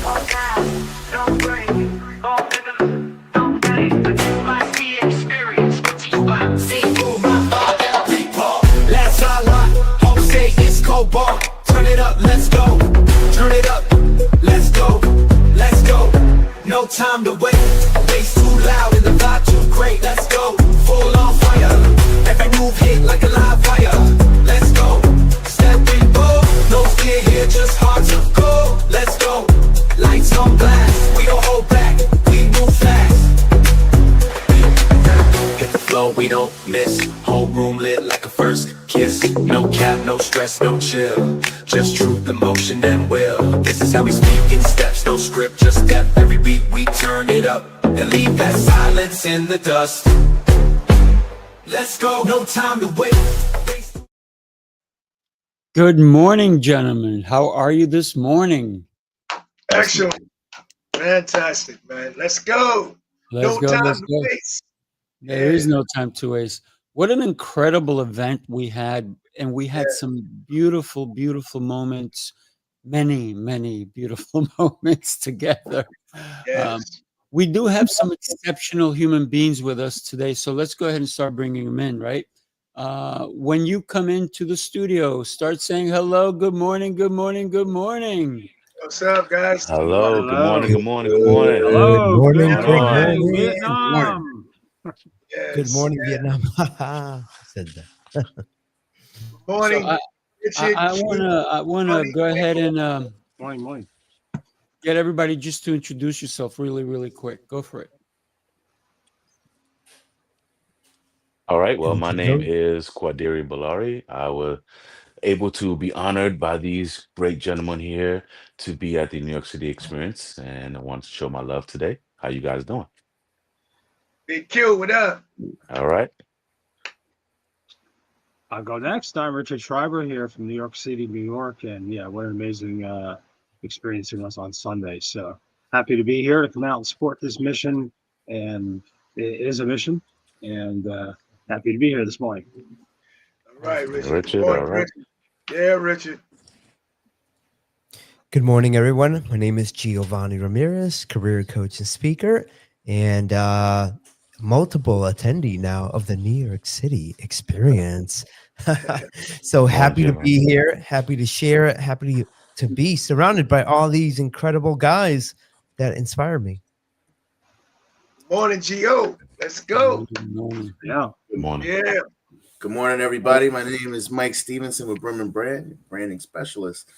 all down, don't break, all niggas, don't break. The NYC Experience, Sifu Rafael, Lancelot, Jose Escobar. Turn it up, let's go. Turn it up, let's go. Let's go. No time to wait. Bass too loud and the vibe too great. Let's go. Full on fire. Every move hit like a live wire. Let's go. Stepping bold. No fear here, just hard to go. Let's go. Lights on blast. We don't hold back. We move fast. Hit the flow, we don't miss. Whole room lit like a first kiss. No cap, no stress, no chill. Just truth, emotion, and will. This is how we speak in steps. No script, just step. Every beat we turn it up and leave that silence in the dust. Let's go, no time to wait. Good morning, gentlemen. How are you this morning? Excellent. Fantastic, man. Let's go. Let's go. Time to waste. There is no time to waste. What an incredible event we had. And we had some beautiful, beautiful moments. Many, many beautiful moments together. Yes. We do have some exceptional human beings with us today. So let's go ahead and start bringing them in, right? When you come into the studio, start saying hello, good morning, good morning, good morning. What's up, guys? Hello, good morning, good morning, good morning. Hello, morning, good good morning, morning. Vietnam. Yes. Good morning, Vietnam. Said that. Good morning. So Richard. I wanna go ahead and Morning. get everybody just to introduce yourself really, really quick. Go for it. All right, well, my name is Quadiri Bolare. I was able to be honored by these great gentlemen here to be at the New York City Experience, and I want to show my love today. How you guys doing? Big Q, what up? All right. I'll go next. I'm Richard Schreiber here from New York City, New York. And yeah, what an amazing experience it was on Sunday. So happy to be here to come out and support this mission. And it is a mission. And happy to be here this morning. All right, Richard. Richard, Good morning, all right. Richard. Yeah, Richard. Good morning, everyone. My name is Giovanny Ramirez, career coach and speaker, and multiple attendee now of the New York City Experience. So happy to be here, happy to share, happy to be surrounded by all these incredible guys that inspire me. Morning, G.O. Let's go. Good morning. Yeah. Good morning. Yeah. Good morning, everybody. My name is Mike Stephenson with Brim and branding specialist.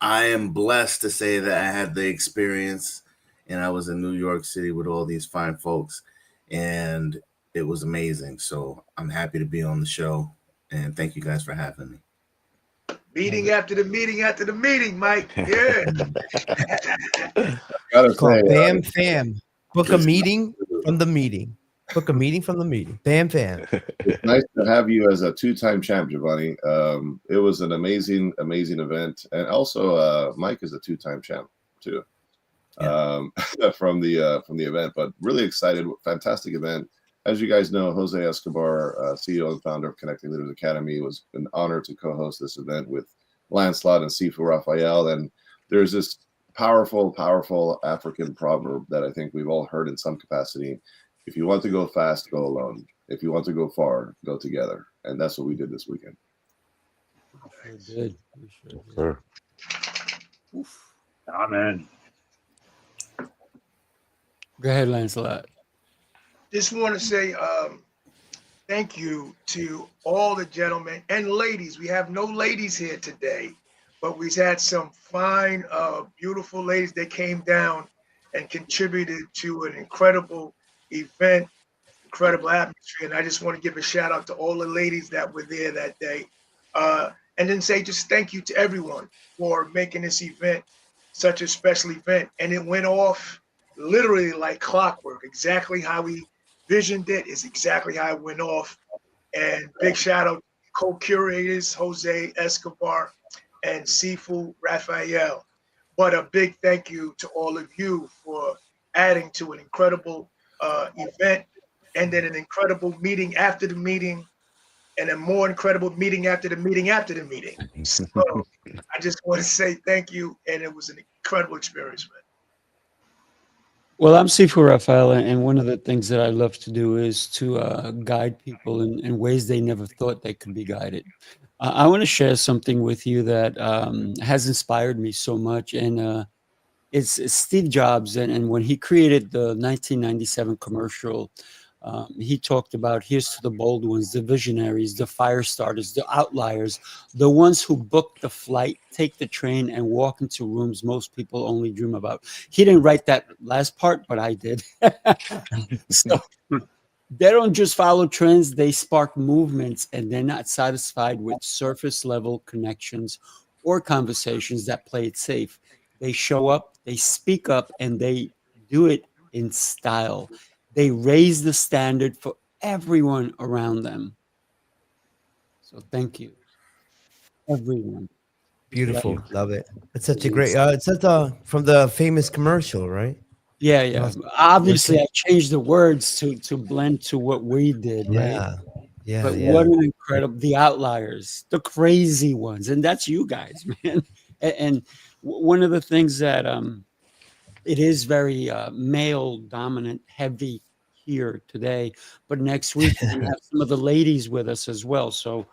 I am blessed to say that I had the experience, and I was in New York City with all these fine folks, and it was amazing. So I'm happy to be on the show, and thank you guys for having me. Meeting after the meeting, Mike. Yeah. It's called Bam Fam. Book a meeting from the meeting. Book a meeting from the meeting. Bam Fam. It's nice to have you as a two-time champ, Giovanni. It was an amazing event, and also Mike is a two-time champ too. From the event, but really excited. Fantastic event. As you guys know, Jose Escobar, CEO and founder of Connecting Leaders Academy, was an honor to co-host this event with Lancelot and Sifu Rafael. And there's this powerful African proverb that I think we've all heard in some capacity. If you want to go fast, go alone. If you want to go far, go together. And that's what we did this weekend. Sure did. Sure. Amen. Go ahead, Lancelot. Just want to say thank you to all the gentlemen and ladies. We have no ladies here today, but we've had some fine, beautiful ladies that came down and contributed to an incredible event, incredible atmosphere. And I just want to give a shout out to all the ladies that were there that day. And then say just thank you to everyone for making this event such a special event. And it went off literally like clockwork. Exactly how we visioned it is exactly how it went off. And big shout out to co-curators, Jose Escobar and Sifu Rafael. But a big thank you to all of you for adding to an incredible event, and then an incredible meeting after the meeting, and a more incredible meeting after the meeting after the meeting. So I just want to say thank you, and it was incredible experience, man. Well, I'm Sifu Rafael, and one of the things that I love to do is to guide people in ways they never thought they could be guided. I want to share something with you that has inspired me so much, and it's Steve Jobs, and when he created the 1997 commercial, he talked about, here's to the bold ones, the visionaries, the fire starters, the outliers, the ones who book the flight, take the train, and walk into rooms most people only dream about. He didn't write that last part, but I did. So they don't just follow trends, they spark movements, and they're not satisfied with surface level connections or conversations that play it safe. They show up, they speak up, and they do it in style. They raise the standard for everyone around them. So thank you, everyone. Beautiful. Love Love it. It's such a great, it's such a, from the famous commercial, right? Yeah, yeah. Awesome. Obviously, I changed the words to blend to what we did, right? Yeah. Yeah. But Yeah. what an incredible, the outliers, the crazy ones, and that's you guys, man. And one of the things that it is very male dominant, heavy here today, but next week we're gonna have some of the ladies with us as well. So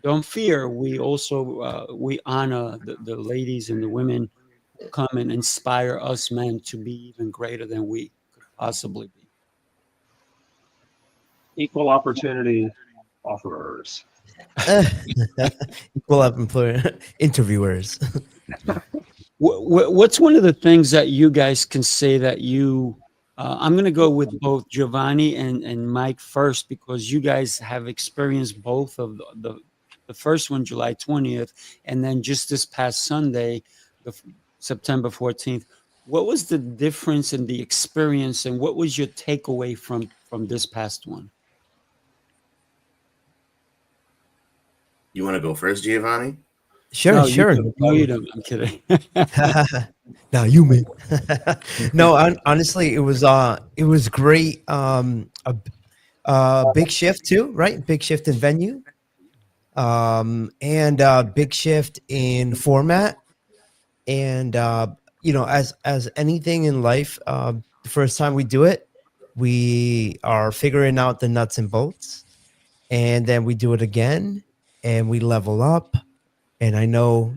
don't fear. We also we honor the ladies and the women who come and inspire us men to be even greater than we could possibly be. Equal opportunity offerers. Equal up employer interviewers. What's one of the things that you guys can say that you I'm going to go with both Giovanni and Mike first, because you guys have experienced both of the first one, July 20th, and then just this past Sunday, September 14th. What was the difference in the experience, and what was your takeaway from this past one? You want to go first, Giovanni? Sure, No, sure. No, you don't. I'm kidding. No, you mean. No, honestly, it was great. A big shift too, right? Big shift in venue, and big shift in format. And you know, as anything in life, the first time we do it, we are figuring out the nuts and bolts, and then we do it again, and we level up. And I know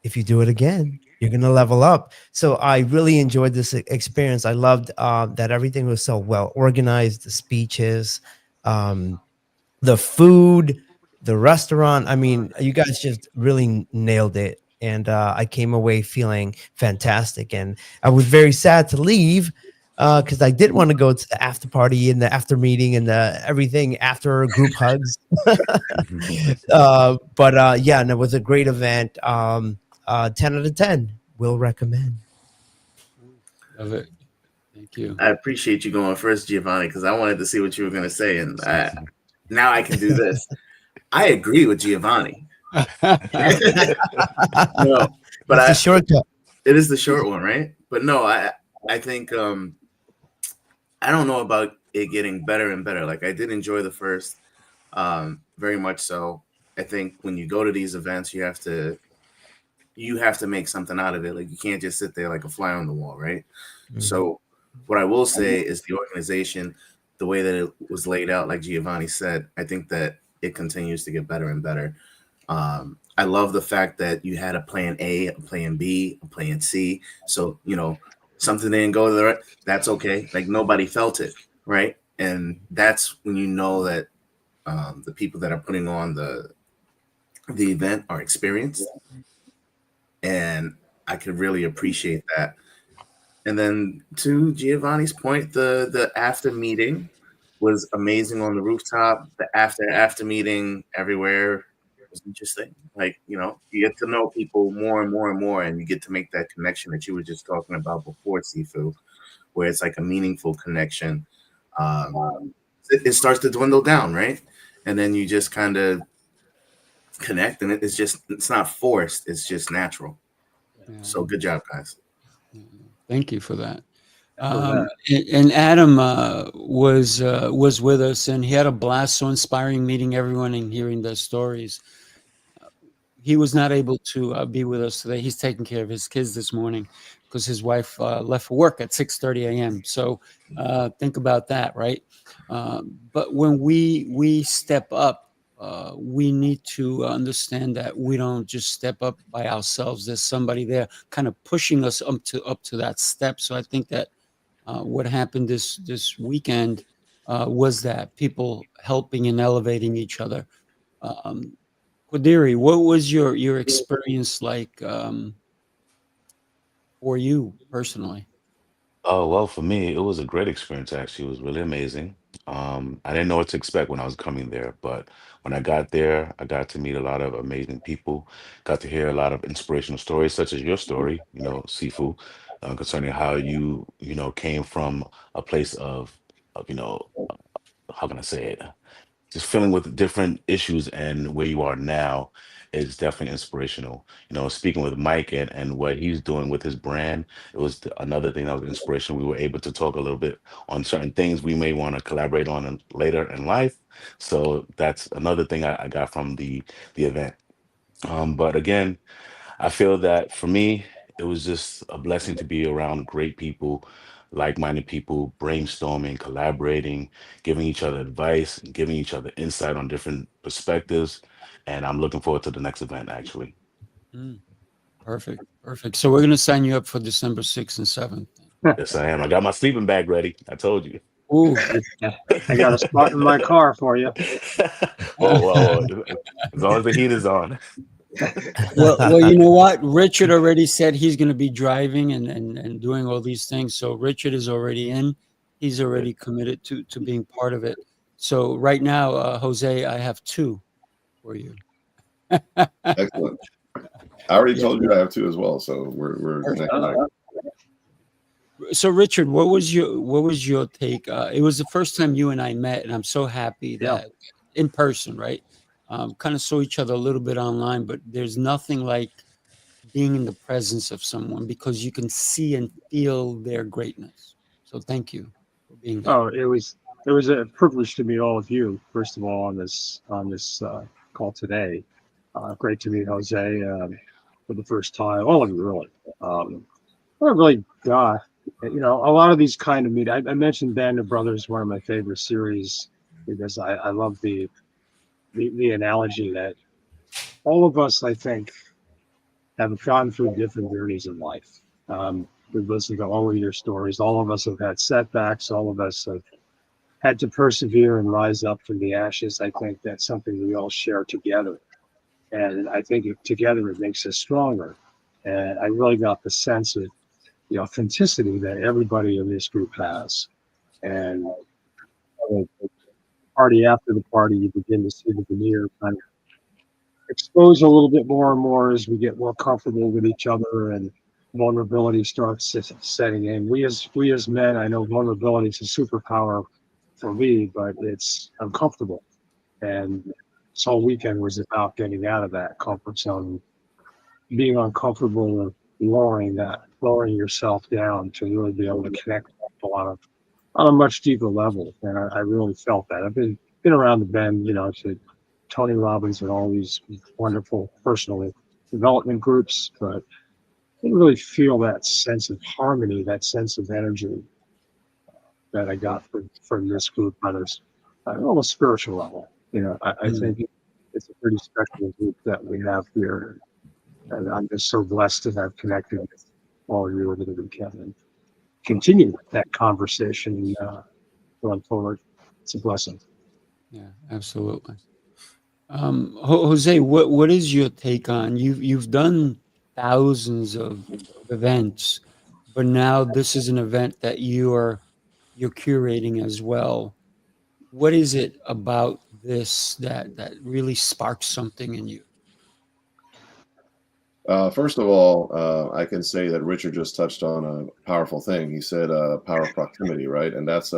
if you do it again, you're going to level up. So I really enjoyed this experience. I loved that everything was so well organized, the speeches, the food, the restaurant. I mean, you guys just really nailed it. And I came away feeling fantastic. And I was very sad to leave because I did want to go to the after party and the after meeting and the everything after group hugs. But yeah, and it was a great event. 10 out of 10 will recommend. Love it. Thank you. I appreciate you going first, Giovanni, because I wanted to see what you were going to say, and now I can do this. I agree with Giovanni. No, but It's a shortcut. It is the short one, right? But no, I think I don't know about it getting better and better. Like, I did enjoy the first, very much so. I think when you go to these events, you have to make something out of it. Like, you can't just sit there like a fly on the wall, right? Mm-hmm. So what I will say is the organization, the way that it was laid out, like Giovanni said, I think that it continues to get better and better. I love the fact that you had a plan A, a plan B, a plan C. So, you know, something didn't go there, that's okay. Like, nobody felt it, right? And that's when you know that the people that are putting on the event are experienced. And I could really appreciate that. And then to Giovanni's point, the after meeting was amazing on the rooftop. The after meeting everywhere was interesting. Like, you know, you get to know people more and more and more, and you get to make that connection that you were just talking about before, Sifu, where it's like a meaningful connection. It starts to dwindle down, right? And then you just kind of connect, and it's not forced, it's just natural. Yeah. So good job, guys. Thank you for that. And Adam was with us, and he had a blast. So inspiring meeting everyone and hearing their stories. he was not able to be with us today. He's taking care of his kids this morning because his wife left for work at 6:30 a.m. So think about that, right? But when we step up, we need to understand that we don't just step up by ourselves. There's somebody there kind of pushing us up to that step. So I think that what happened this weekend was that people helping and elevating each other. Um, Quadiri, what was your experience like for you personally? Oh, well, for me, it was a great experience, actually. It was really amazing. I didn't know what to expect when I was coming there, but when I got there, I got to meet a lot of amazing people, got to hear a lot of inspirational stories, such as your story, Sifu, concerning how you came from a place of, how can I say it? Just feeling with different issues and where you are now is definitely inspirational. Speaking with Mike and what he's doing with his brand, it was another thing that was inspirational. We were able to talk a little bit on certain things we may want to collaborate on later in life. So that's another thing I got from the event. But again, I feel that for me, it was just a blessing to be around great people, like-minded people, brainstorming, collaborating, giving each other advice, giving each other insight on different perspectives. And I'm looking forward to the next event, actually. Mm, perfect, perfect. So we're gonna sign you up for December 6th and 7th. Yes, I am. I got my sleeping bag ready. I told you. Ooh. Yeah, I got a spot in my car for you. Well, as long as the heat is on. Well, you know what? Richard already said he's going to be driving and doing all these things. So Richard is already in. He's already committed to being part of it. So right now, Jose, I have two for you. Excellent. I already Yeah. told you I have two as well, so we're neck and neck. So Richard, what was your take? It was the first time you and I met, and I'm so happy that in person, right? Kind of saw each other a little bit online, but there's nothing like being in the presence of someone because you can see and feel their greatness. So thank you for being there. Oh, it was a privilege to meet all of you. First of all, on this call today, great to meet Jose for the first time. All of you, really. I really got a lot of these kind of meet. I mentioned Band of Brothers, one of my favorite series, because I love the analogy that all of us, I think, have gone through different journeys in life. We've listened to all of your stories. All of us have had setbacks. All of us have had to persevere and rise up from the ashes. I think that's something we all share together. And I think together it makes us stronger. And I really got the sense of the authenticity that everybody in this group has. And the party after the party, you begin to see the veneer kind of expose a little bit more and more as we get more comfortable with each other and vulnerability starts setting in. We as men, I know vulnerability is a superpower for me, but it's uncomfortable. And this whole weekend was about getting out of that comfort zone, being uncomfortable and lowering yourself down to really be able to connect with on a much deeper level. And I really felt that. I've been around the bend, to Tony Robbins and all these wonderful personal development groups, but I didn't really feel that sense of harmony, that sense of energy that I got from this group on a spiritual level. I think it's a pretty special group that we have here. And I'm just so blessed to have connected with all of you over the weekend and continue that conversation going forward. It's a blessing. Yeah, absolutely. Jose, what is your take on you've done thousands of events, but now this is an event that you're curating as well. What is it about this that really sparks something in you? First of all, I can say that Richard just touched on a powerful thing. He said power of proximity, right? And that's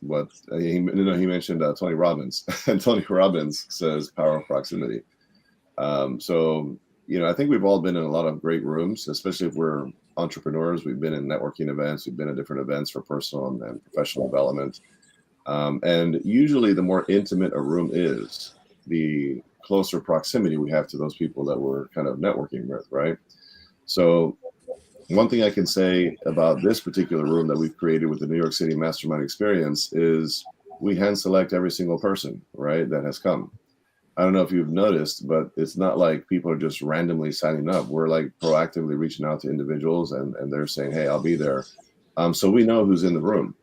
what he mentioned Tony Robbins, and Tony Robbins says power of proximity. So I think we've all been in a lot of great rooms, especially if we're entrepreneurs. We've been in networking events, we've been at different events for personal and professional development. And usually, the more intimate a room is, the closer proximity we have to those people that we're kind of networking with, right? So one thing I can say about this particular room that we've created with the New York City Mastermind Experience is we hand select every single person, right, that has come. I don't know if you've noticed, but it's not like people are just randomly signing up. We're like proactively reaching out to individuals, and they're saying, hey, I'll be there. So we know who's in the room.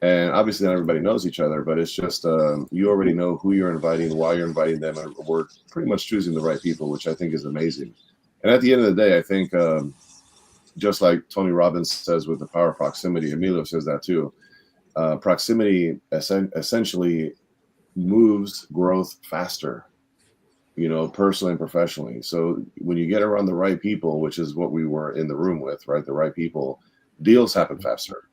And obviously not everybody knows each other, but it's just you already know who you're inviting, why you're inviting them, and we're pretty much choosing the right people, which I think is amazing. And at the end of the day, I think just like Tony Robbins says with the power of proximity, Emilio says that too, proximity essentially moves growth faster, you know, personally and professionally. So when you get around the right people, which is what we were in the room with, right? The right people, deals happen faster,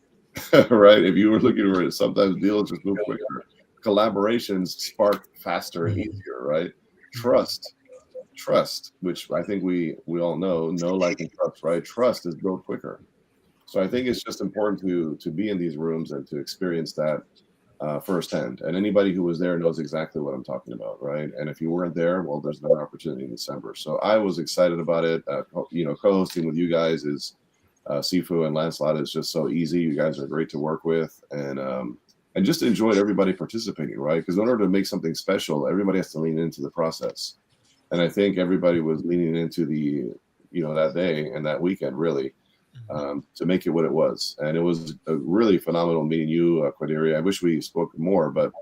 right? If you were looking for it, sometimes deals just move quicker. Collaborations spark faster and easier, right? Trust, which I think we all know, like, and trust, right? Trust is built quicker. So I think it's just important to be in these rooms and to experience that firsthand. And anybody who was there knows exactly what I'm talking about, right? And if you weren't there, well, there's another opportunity in December. So I was excited about it. You know, co-hosting with you guys is Sifu and Lancelot is just so easy. You guys are great to work with, and just enjoyed everybody participating, right? Because in order to make something special, everybody has to lean into the process. And I think everybody was leaning into the, you know, that day and that weekend really to make it what it was. And it was a really phenomenal meeting you, Quadiri. I wish we spoke more, but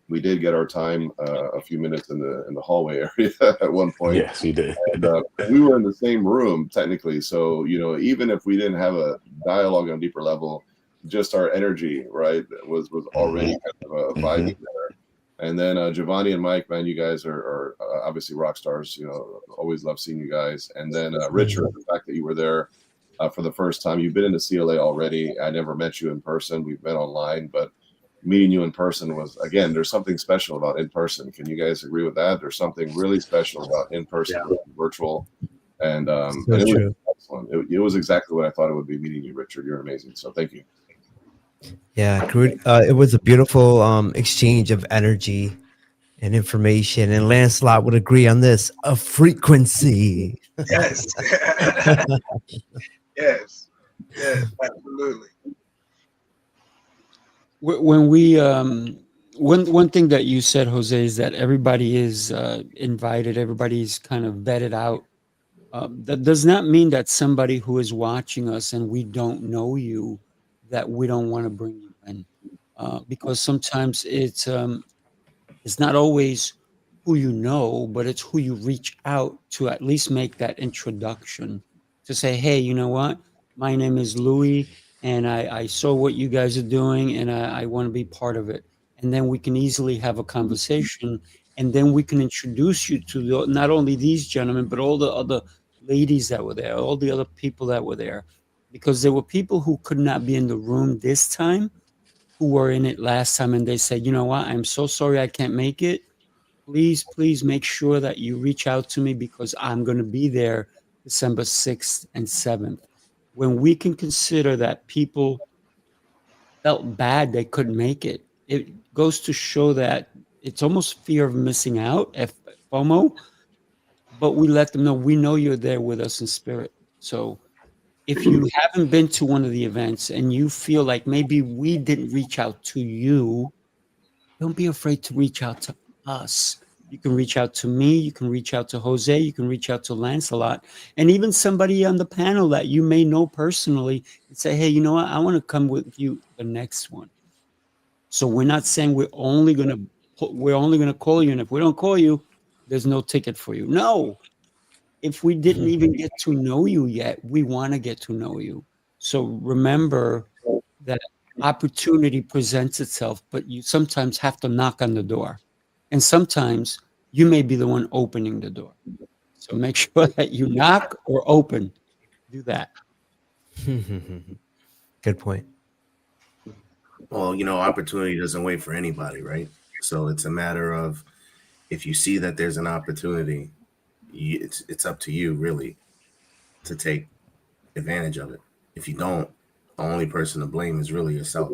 we did get our time a few minutes in the hallway area at one point. Yes, we did. And we were in the same room technically. So, you know, even if we didn't have a dialogue on a deeper level, just our energy, right, was already kind of a vibing there. And then Giovanni and Mike, man, you guys are obviously rock stars. You know, always love seeing you guys. And then Richard, the fact that you were there for the first time. You've been in the CLA already. I never met you in person. We've met online, but meeting you in person was, again, there's something special about in person. Can you guys agree with that? There's something really special about in person versus virtual. And, and it was excellent. It was exactly what I thought it would be meeting you, Richard. You're amazing. So thank you. Yeah, it was a beautiful exchange of energy and information. And Lancelot would agree on this: a frequency. Yes. Yes. Yes, absolutely. When we one thing that you said, Jose, is that everybody is invited, everybody's kind of vetted out. That does not mean that somebody who is watching us and we don't know you, that we don't want to bring you in, because sometimes it's not always who you know, but it's who you reach out to at least make that introduction to say, hey, you know what? My name is Louis, and I saw what you guys are doing, and I want to be part of it. And then we can easily have a conversation, and then we can introduce you to not only these gentlemen, but all the other ladies that were there, all the other people that were there, because there were people who could not be in the room this time who were in it last time, and they said, you know what? I'm so sorry I can't make it. Please make sure that you reach out to me because I'm going to be there December 6th and 7th. When we can consider that people felt bad they couldn't make it, it goes to show that it's almost fear of missing out, FOMO, but we let them know we know you're there with us in spirit. So if you haven't been to one of the events and you feel like maybe we didn't reach out to you, don't be afraid to reach out to us. You can reach out to me, you can reach out to Jose, you can reach out to Lancelot, and even somebody on the panel that you may know personally and say, hey, you know what? I want to come with you the next one. So we're not saying we're only going to call you, and if we don't call you, there's no ticket for you. No. If we didn't even get to know you yet, we want to get to know you. So remember that opportunity presents itself, but you sometimes have to knock on the door. And sometimes you may be the one opening the door. So make sure that you knock or open. Do that. Good point. Well, you know, opportunity doesn't wait for anybody, right? So it's a matter of if you see that there's an opportunity, it's up to you really to take advantage of it. If you don't, the only person to blame is really yourself.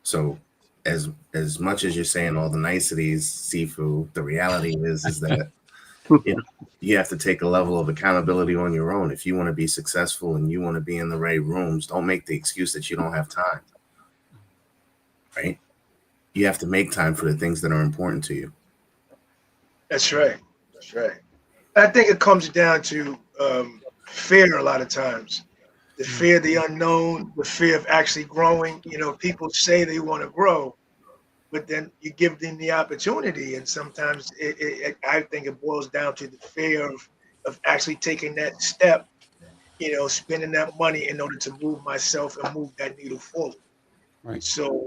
So as much as you're saying all the niceties, Sifu, the reality is that you know, you have to take a level of accountability on your own. If you want to be successful and you want to be in the right rooms, don't make the excuse that you don't have time. Right? You have to make time for the things that are important to you. That's right. That's right. I think it comes down to fear a lot of times. The fear of the unknown, the fear of actually growing. You know, people say they want to grow, but then you give them the opportunity. And sometimes I think it boils down to the fear of actually taking that step, you know, spending that money in order to move myself and move that needle forward. Right. So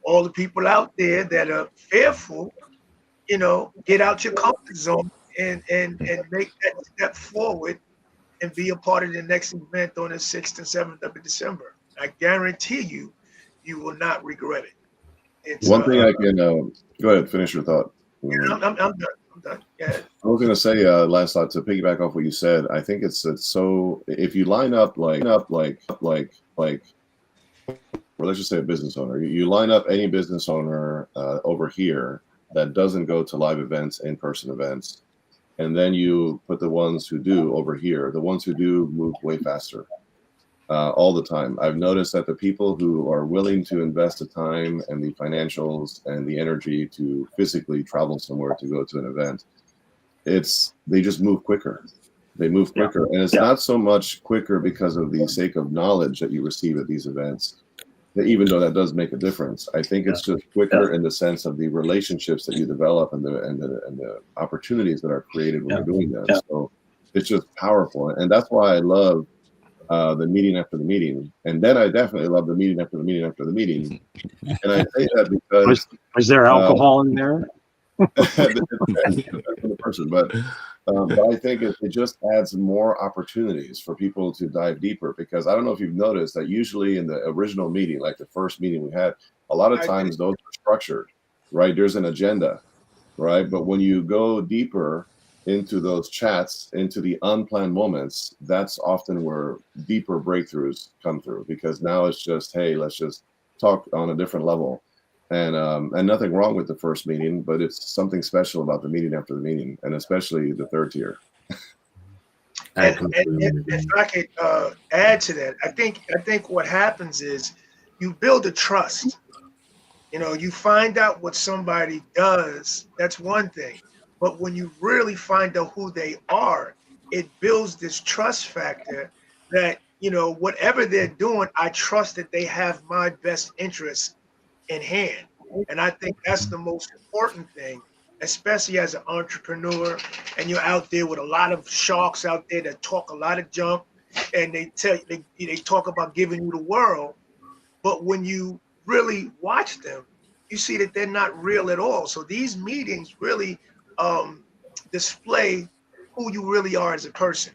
all the people out there that are fearful, you know, get out your comfort zone and make that step forward and be a part of the next event on the 6th and 7th of December. I guarantee you, you will not regret it. It's, One thing I can go ahead, finish your thought. I'm done. I'm done. Yeah. I was going to say, Lancelot, to piggyback off what you said, I think it's so. If you line up like, or let's just say a business owner, you line up any business owner over here that doesn't go to live events, in-person events, and then you put the ones who do over here. The ones who do move way faster all the time. I've noticed that the people who are willing to invest the time and the financials and the energy to physically travel somewhere to go to an event, they just move quicker. They move quicker. And it's not so much quicker because of the sake of knowledge that you receive at these events, even though that does make a difference. I think it's just quicker in the sense of the relationships that you develop and the opportunities that are created when you're doing that. So it's just powerful. And that's why I love the meeting after the meeting. And then I definitely love the meeting after the meeting after the meeting. And I say that because was there alcohol in there? the person, but I think it just adds more opportunities for people to dive deeper, because I don't know if you've noticed that usually in the original meeting, like the first meeting we had, a lot of times those are structured, right? There's an agenda, right? But when you go deeper into those chats, into the unplanned moments, that's often where deeper breakthroughs come through, because now it's just, hey, let's just talk on a different level. And nothing wrong with the first meeting, but it's something special about the meeting after the meeting, and especially the third tier. And if I could add to that, I think what happens is you build a trust. You know, you find out what somebody does, that's one thing. But when you really find out who they are, it builds this trust factor that, you know, whatever they're doing, I trust that they have my best interests in hand. And I think that's the most important thing, especially as an entrepreneur, and you're out there with a lot of sharks out there that talk a lot of junk, and they talk about giving you the world, but when you really watch them, you see that they're not real at all. So these meetings really display who you really are as a person,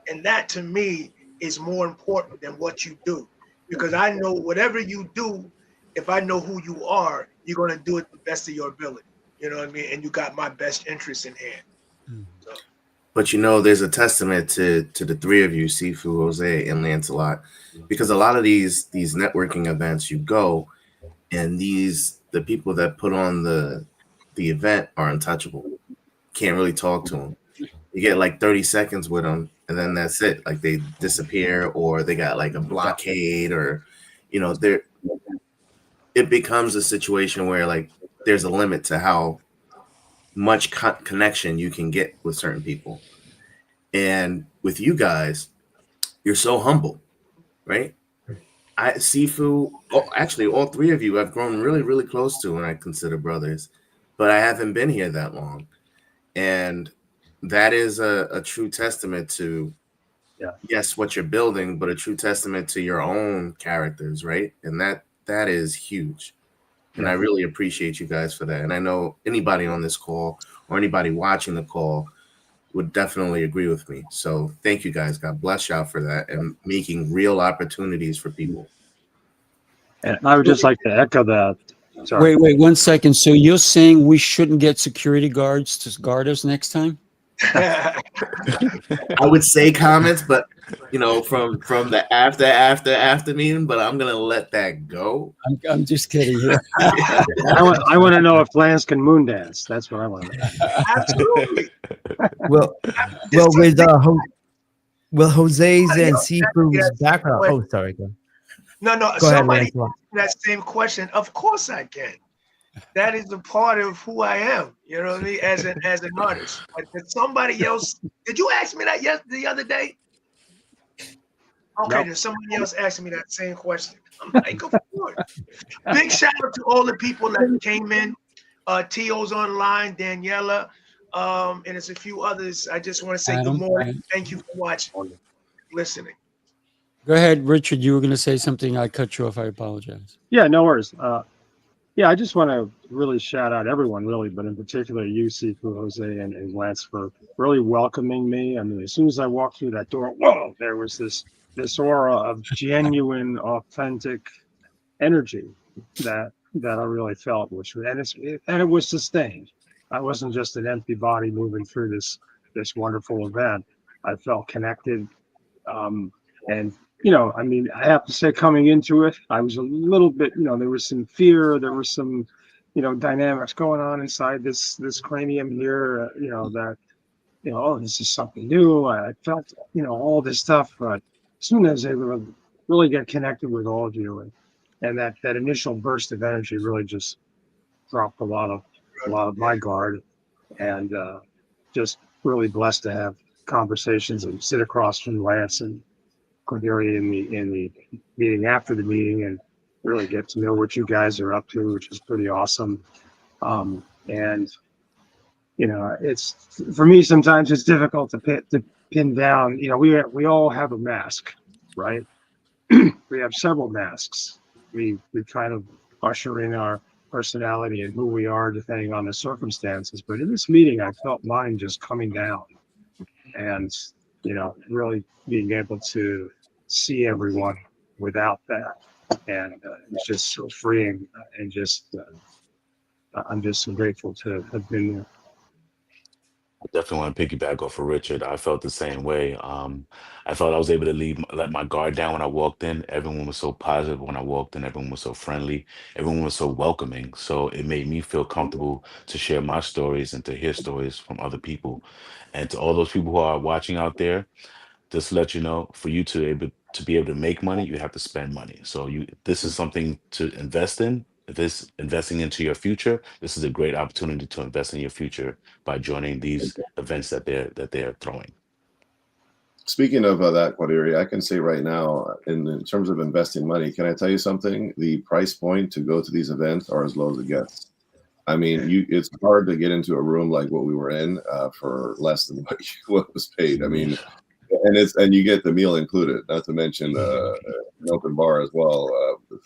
and that to me is more important than what you do, because I know whatever you do, if I know who you are, you're going to do it the best of your ability. You know what I mean? And you got my best interest in hand. So. But you know, there's a testament to the three of you, Sifu, Jose, and Lancelot, because a lot of these networking events you go, and the people that put on the event are untouchable. Can't really talk to them. You get like 30 seconds with them, and then that's it. Like they disappear, or they got like a blockade, or you know, it becomes a situation where like there's a limit to how much connection you can get with certain people. And with you guys, you're so humble, right? Sifu, actually all three of you I've grown really, really close to, and I consider brothers, but I haven't been here that long. And that is a true testament to, yes, what you're building, but a true testament to your own characters, right? And that is huge. And I really appreciate you guys for that. And I know anybody on this call or anybody watching the call would definitely agree with me. So thank you guys. God bless y'all for that and making real opportunities for people. And I would just like to echo that. Sorry. Wait 1 second. So you're saying we shouldn't get security guards to guard us next time? I would say comments, but from the after meeting, but I'm gonna let that go. I'm just kidding. Yeah. I want to know if Lance can moon dance. That's what I want to know. Absolutely. Well, Just with something- Jose's and Yeah, Sifu's that's- background. Oh, sorry. Go No, ahead, somebody Lancelot. asked me that same question. Of course I can. That is a part of who I am. You know what I mean? As an artist. But did somebody else? Did you ask me that the other day? Okay, Nope. then somebody else asked me that same question. I'm like, of course. Big shout out to all the people that came in. Tio's online, Daniela, and there's a few others. I just want to say Adam, good morning. Adam. Thank you for watching, listening. Go ahead, Richard. You were going to say something. I cut you off. I apologize. Yeah, no worries. Yeah, I just want to really shout out everyone, really, but in particular you, Sifu, Jose, and Lance for really welcoming me. I mean, as soon as I walked through that door, whoa, there was this aura of genuine, authentic energy that I really felt, and it was sustained. I wasn't just an empty body moving through this wonderful event. I felt connected, and I mean, I have to say, coming into it, I was a little bit, there was some fear, there was some, dynamics going on inside this cranium here, that, oh, this is something new. I felt, all this stuff, but as soon as I really get connected with all of you, and that initial burst of energy really just dropped a lot of my guard, and just really blessed to have conversations and sit across from Lance and Quadiri in the meeting after the meeting, and really get to know what you guys are up to, which is pretty awesome. And it's, for me, sometimes it's difficult to pin down. We all have a mask, right? We have several masks. We kind of usher in our personality and who we are depending on the circumstances. But in this meeting, I felt mine just coming down, and really being able to see everyone without that, and it's just so freeing, and just I'm just so grateful to have been there. I definitely want to piggyback off of Richard. I felt the same way. I felt I was able to let my guard down when I walked in. Everyone was so positive when I walked in. Everyone was so friendly. Everyone was so welcoming. So it made me feel comfortable to share my stories and to hear stories from other people. And to all those people who are watching out there, just to let you know, for you to be able to make money, you have to spend money. So this is something to invest in. If it's investing into your future, this is a great opportunity to invest in your future by joining these events that they're throwing. Speaking of that, Quadiri, I can say right now, in terms of investing money, can I tell you something? The price point to go to these events are as low as it gets. I mean, it's hard to get into a room like what we were in for less than what was paid. I mean, and you get the meal included, not to mention an open bar as well,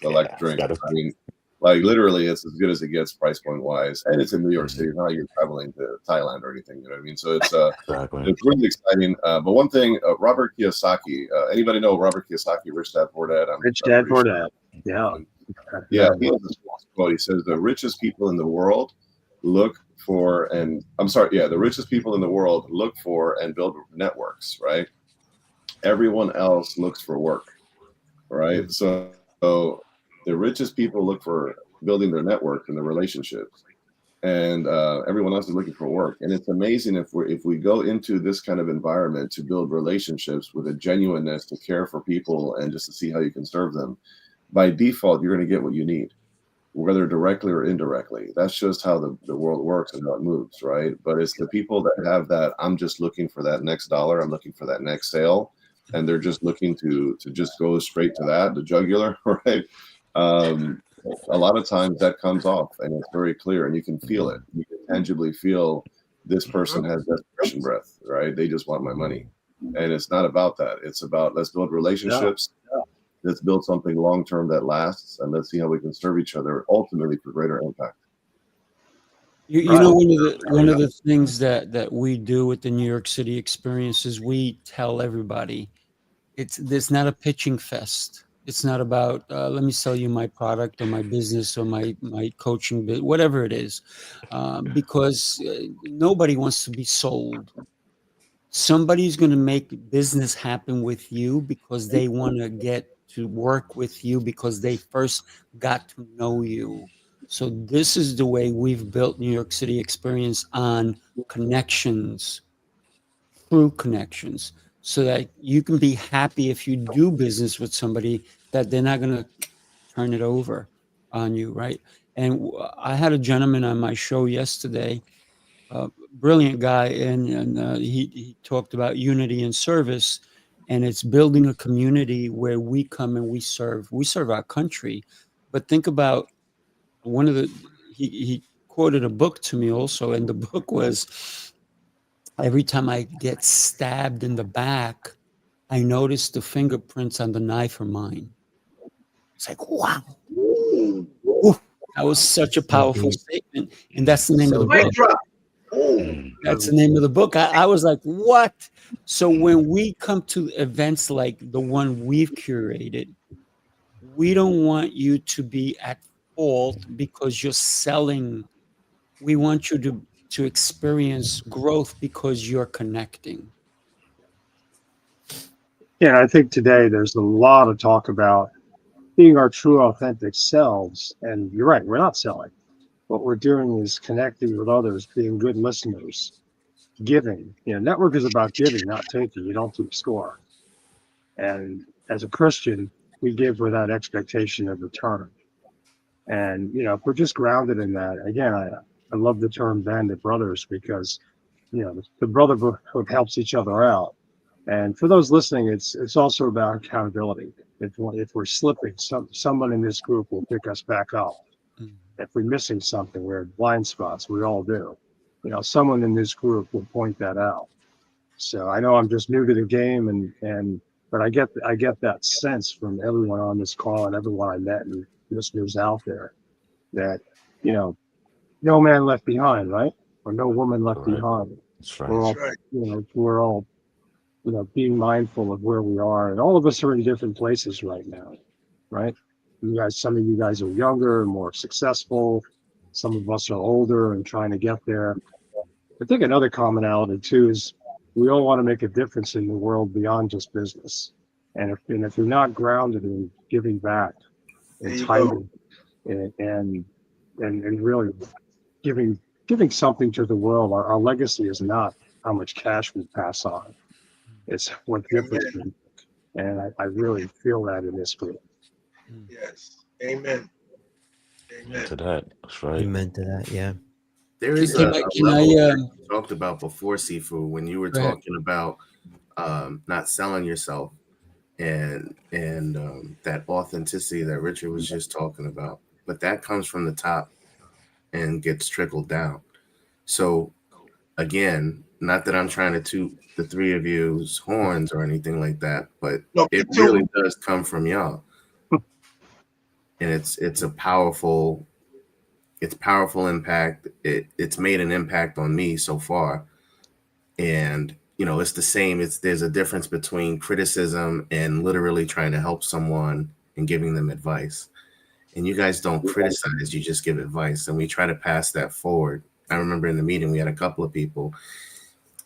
select drinks. I mean, like literally, it's as good as it gets price point wise, and it's in New York City. It's not like you're traveling to Thailand or anything. You know what I mean? So it's it's really exciting. But one thing, Robert Kiyosaki. Anybody know Robert Kiyosaki, Rich Dad Poor Dad? Rich Dad Poor Dad. Yeah. Yeah. He has this quote. He says the richest people in the world look for, and I'm sorry, yeah, the richest people in the world look for and build networks, right? Everyone else looks for work, right? So the richest people look for building their network and their relationships, and everyone else is looking for work. And it's amazing if we go into this kind of environment to build relationships with a genuineness to care for people and just to see how you can serve them. By default, you're going to get what you need, whether directly or indirectly. That's just how the world works and how it moves, right? But it's the people that have that, I'm just looking for that next dollar, I'm looking for that next sale, and they're just looking to just go straight to that, the jugular, right? A lot of times that comes off and it's very clear and you can feel it. You can tangibly feel this person has desperation breath, right? They just want my money. And it's not about that. It's about, let's build relationships. Yeah. Let's build something long-term that lasts, and let's see how we can serve each other ultimately for greater impact. You know, one of the things that we do with the New York City Experience is we tell everybody there's not a pitching fest. It's not about let me sell you my product or my business or my coaching bit, whatever it is, because nobody wants to be sold. Somebody's going to make business happen with you because they want to get to work with you because they first got to know you. So this is the way we've built New York City Experience, on connections, through connections, so that you can be happy if you do business with somebody, that they're not going to turn it over on you, right? And I had a gentleman on my show yesterday, brilliant guy, and he talked about unity and service, and it's building a community where we come and we serve our country. But think about one of the he quoted a book to me also, and the book was, every time I get stabbed in the back, I notice the fingerprints on the knife are mine. It's like, wow. Ooh, that was such a powerful statement. And that's the name of the Mic book. drop. That's the name of the book. I was like, what? So when we come to events like the one we've curated, we don't want you to be at fault because you're selling. We want you to experience growth because you're connecting. Yeah, I think today there's a lot of talk about being our true, authentic selves. And you're right, we're not selling. What we're doing is connecting with others, being good listeners, giving. Network is about giving, not taking. You don't keep score. And as a Christian, we give without expectation of return. And, if we're just grounded in that, again, I love the term band of brothers, because, the brotherhood helps each other out. And for those listening, it's also about accountability. If we're slipping, someone in this group will pick us back up. If we're missing something, we're in blind spots. We all do. Someone in this group will point that out. So I know I'm just new to the game, but I get that sense from everyone on this call and everyone I met and listeners out there that no man left behind, right? Or no woman left behind. That's right. We're all, That's right. we're all being mindful of where we are, and all of us are in different places right now, right? Some of you guys are younger and more successful. Some of us are older and trying to get there. I think another commonality too is we all want to make a difference in the world beyond just business. And if you're not grounded in giving back and tithing and really giving something to the world, our legacy is not how much cash we pass on. It's what difference we make. And I really feel that in this group. Yes. Amen. Amen to that. That's right. Amen to that. Yeah. There is Can a I- level that you talked about before, Sifu, when you were Go ahead. talking about not selling yourself and that authenticity that Richard was just talking about. But that comes from the top and gets trickled down. So again, not that I'm trying to toot the three of you's horns or anything like that, but No, it me too. really does come from y'all. And it's a powerful impact. It's made an impact on me so far. And it's the same. There's a difference between criticism and literally trying to help someone and giving them advice. And you guys don't criticize, you just give advice. And we try to pass that forward. I remember in the meeting, we had a couple of people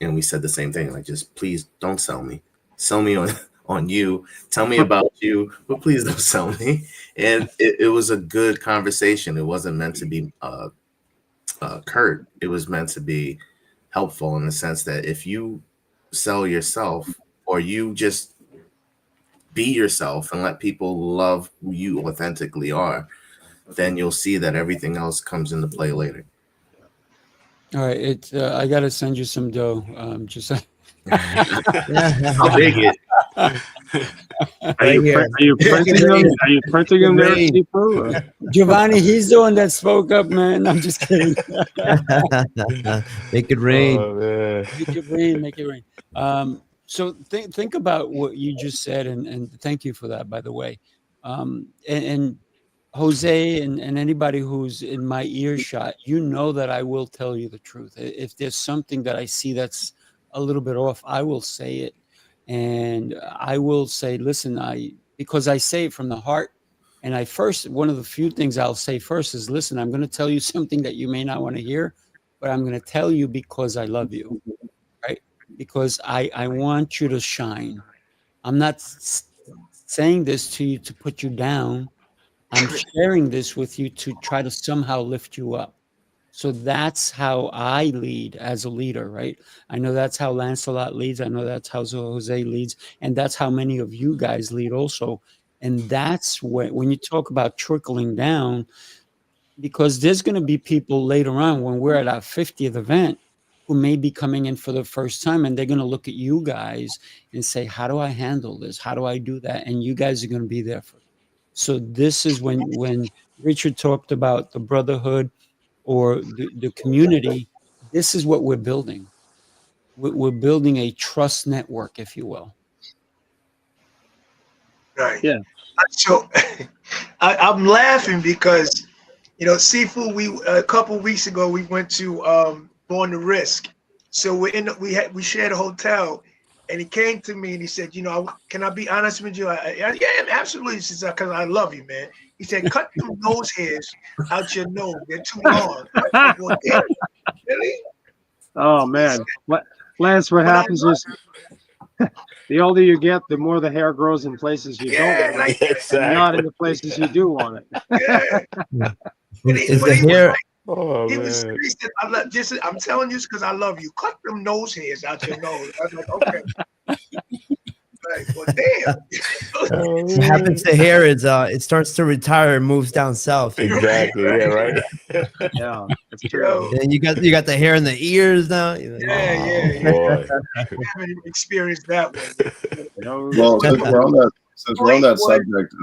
and we said the same thing, like, just please don't sell me. Sell me on you. Tell me about you, but please don't sell me. And it was a good conversation. It wasn't meant to be curt. It was meant to be helpful in the sense that if you sell yourself or you just be yourself and let people love who you authentically are, then you'll see that everything else comes into play later. All right, I got to send you some dough. Just I'll dig it. Are you printing them? Are you printing them there, Sifu? Giovanni, he's the one that spoke up, man. I'm just kidding. Make it rain. Oh, man. Make it rain. Make it rain. So think about what you just said, and thank you for that, by the way. And Jose and anybody who's in my earshot, that I will tell you the truth. If there's something that I see that's a little bit off, I will say it. And I will say, listen, because I say it from the heart. And one of the few things I'll say first is, listen, I'm going to tell you something that you may not want to hear, but I'm going to tell you because I love you. Right. because I want you to shine. I'm not saying this to you to put you down. I'm sharing this with you to try to somehow lift you up. So that's how I lead as a leader, right? I know that's how Lancelot leads. I know that's how Jose leads. And that's how many of you guys lead also. And that's when you talk about trickling down, because there's going to be people later on when we're at our 50th event who may be coming in for the first time, and they're going to look at you guys and say, how do I handle this? How do I do that? And you guys are going to be there for them. So this is when Richard talked about the brotherhood or the community, this is what we're building. We're building a trust network, if you will. Right. Yeah. So I'm laughing because, you know, Sifu, we a couple weeks ago we went to Born to Risk. So we shared a hotel, and he came to me and he said, you know, can I be honest with you? Yeah, absolutely. He says, because I love you, man. He said, cut them nose hairs out your nose. They're too long. I said, well, damn, really? Oh man, Lance, what happens is the older you get, the more the hair grows in places you don't want it, and not in the places you do want it. Yeah. Is the hair? Oh, He was man. serious. I'm telling you this because I love you. Cut them nose hairs out your nose. I was like, okay. Like, well, damn. Oh, What happens to hair is it starts to retire and moves down south. exactly. Yeah, right. Yeah, that's true. Yo, And you got the hair in the ears now. You're like, yeah. Boy. I haven't experienced that one. Well, since we're on that subject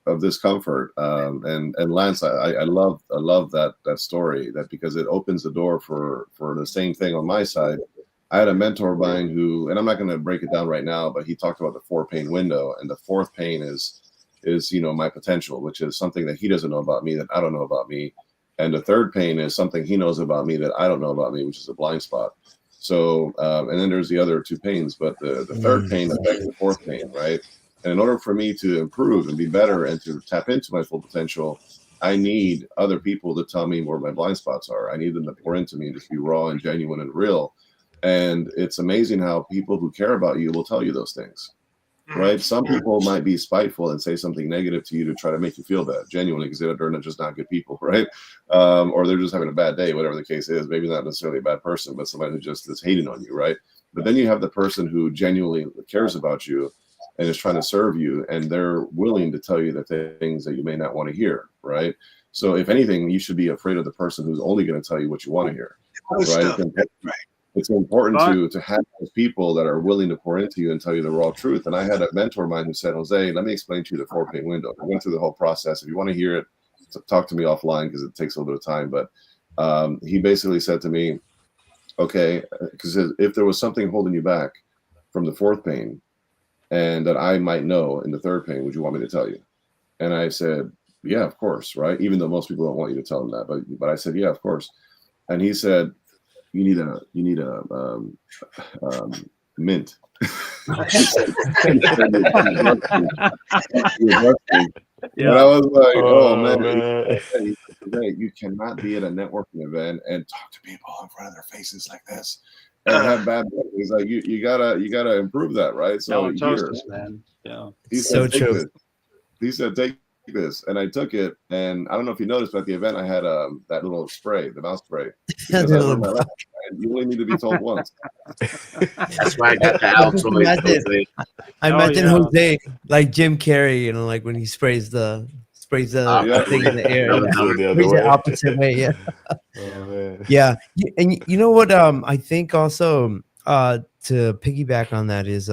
of discomfort, and Lance, I love that story, that because it opens the door for the same thing on my side. I had a mentor of mine who, and I'm not going to break it down right now, but he talked about the 4-pane window, and the fourth pane is my potential, which is something that he doesn't know about me that I don't know about me, and the third pane is something he knows about me that I don't know about me, which is a blind spot. So, and then there's the other 2 panes, but the third pane affects the fourth pane, right? And in order for me to improve and be better and to tap into my full potential, I need other people to tell me where my blind spots are. I need them to pour into me and just be raw and genuine and real. And it's amazing how people who care about you will tell you those things, right? Some people might be spiteful and say something negative to you to try to make you feel bad, genuinely, because they're just not good people, right? Or they're just having a bad day, whatever the case is. Maybe not necessarily a bad person, but somebody who just is hating on you, right? But then you have the person who genuinely cares about you and is trying to serve you, and they're willing to tell you the things that you may not want to hear, right? So if anything, you should be afraid of the person who's only going to tell you what you want to hear, right? It's important to have those people that are willing to pour into you and tell you the raw truth. And I had a mentor of mine who said, Jose, let me explain to you the 4-pane window. I went through the whole process. If you want to hear it, talk to me offline because it takes a little bit of time. But he basically said to me, okay, because if there was something holding you back from the 4th pane and that I might know in the 3rd pane, would you want me to tell you? And I said, yeah, of course, right? Even though most people don't want you to tell them that, but I said, yeah, of course. And he said, you need a mint. And I was like, oh man. You cannot be at a networking event and talk to people in front of their faces like this and have bad days. He's like, you gotta improve that, right? So man. Yeah. It's so true. He said, take this, and I took it, and I don't know if you noticed, but at the event I had that little spray, the mouth spray. You only need to be told once. That's why I got the Altoids. I imagine Jose like Jim Carrey, you know, like when he sprays the thing in the air, the opposite way. Yeah. Yeah. And you know what? I think also to piggyback on that is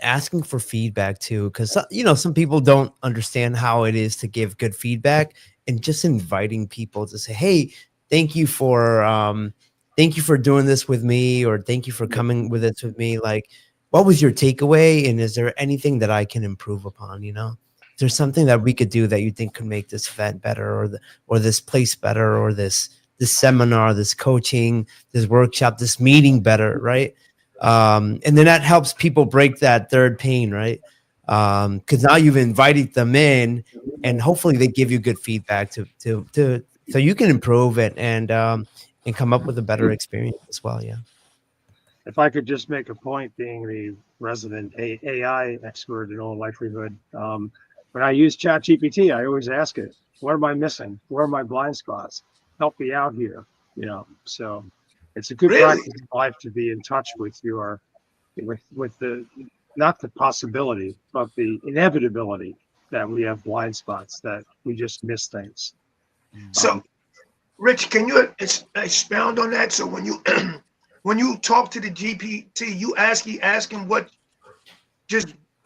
asking for feedback too, because you know some people don't understand how it is to give good feedback, and just inviting people to say, hey, thank you for doing this with me, or thank you for coming with this with me. Like, what was your takeaway, and is there anything that I can improve upon? You know, is there something that we could do that you think could make this event better, or this place better, or this seminar, this coaching, this workshop, this meeting better, right? And then that helps people break that 3rd pane, right? Because now you've invited them in, and hopefully they give you good feedback to so you can improve it and come up with a better experience as well. Yeah. if I could just make a point, being the resident AI expert in all likelihood, when I use ChatGPT, I always ask it, what am I missing? Where are my blind spots? Help me out here. So it's a good Really? practice in life to be in touch with the, not the possibility, but the inevitability that we have blind spots, that we just miss things. So, Rich, can you expound on that? So when you when you talk to the GPT, you ask him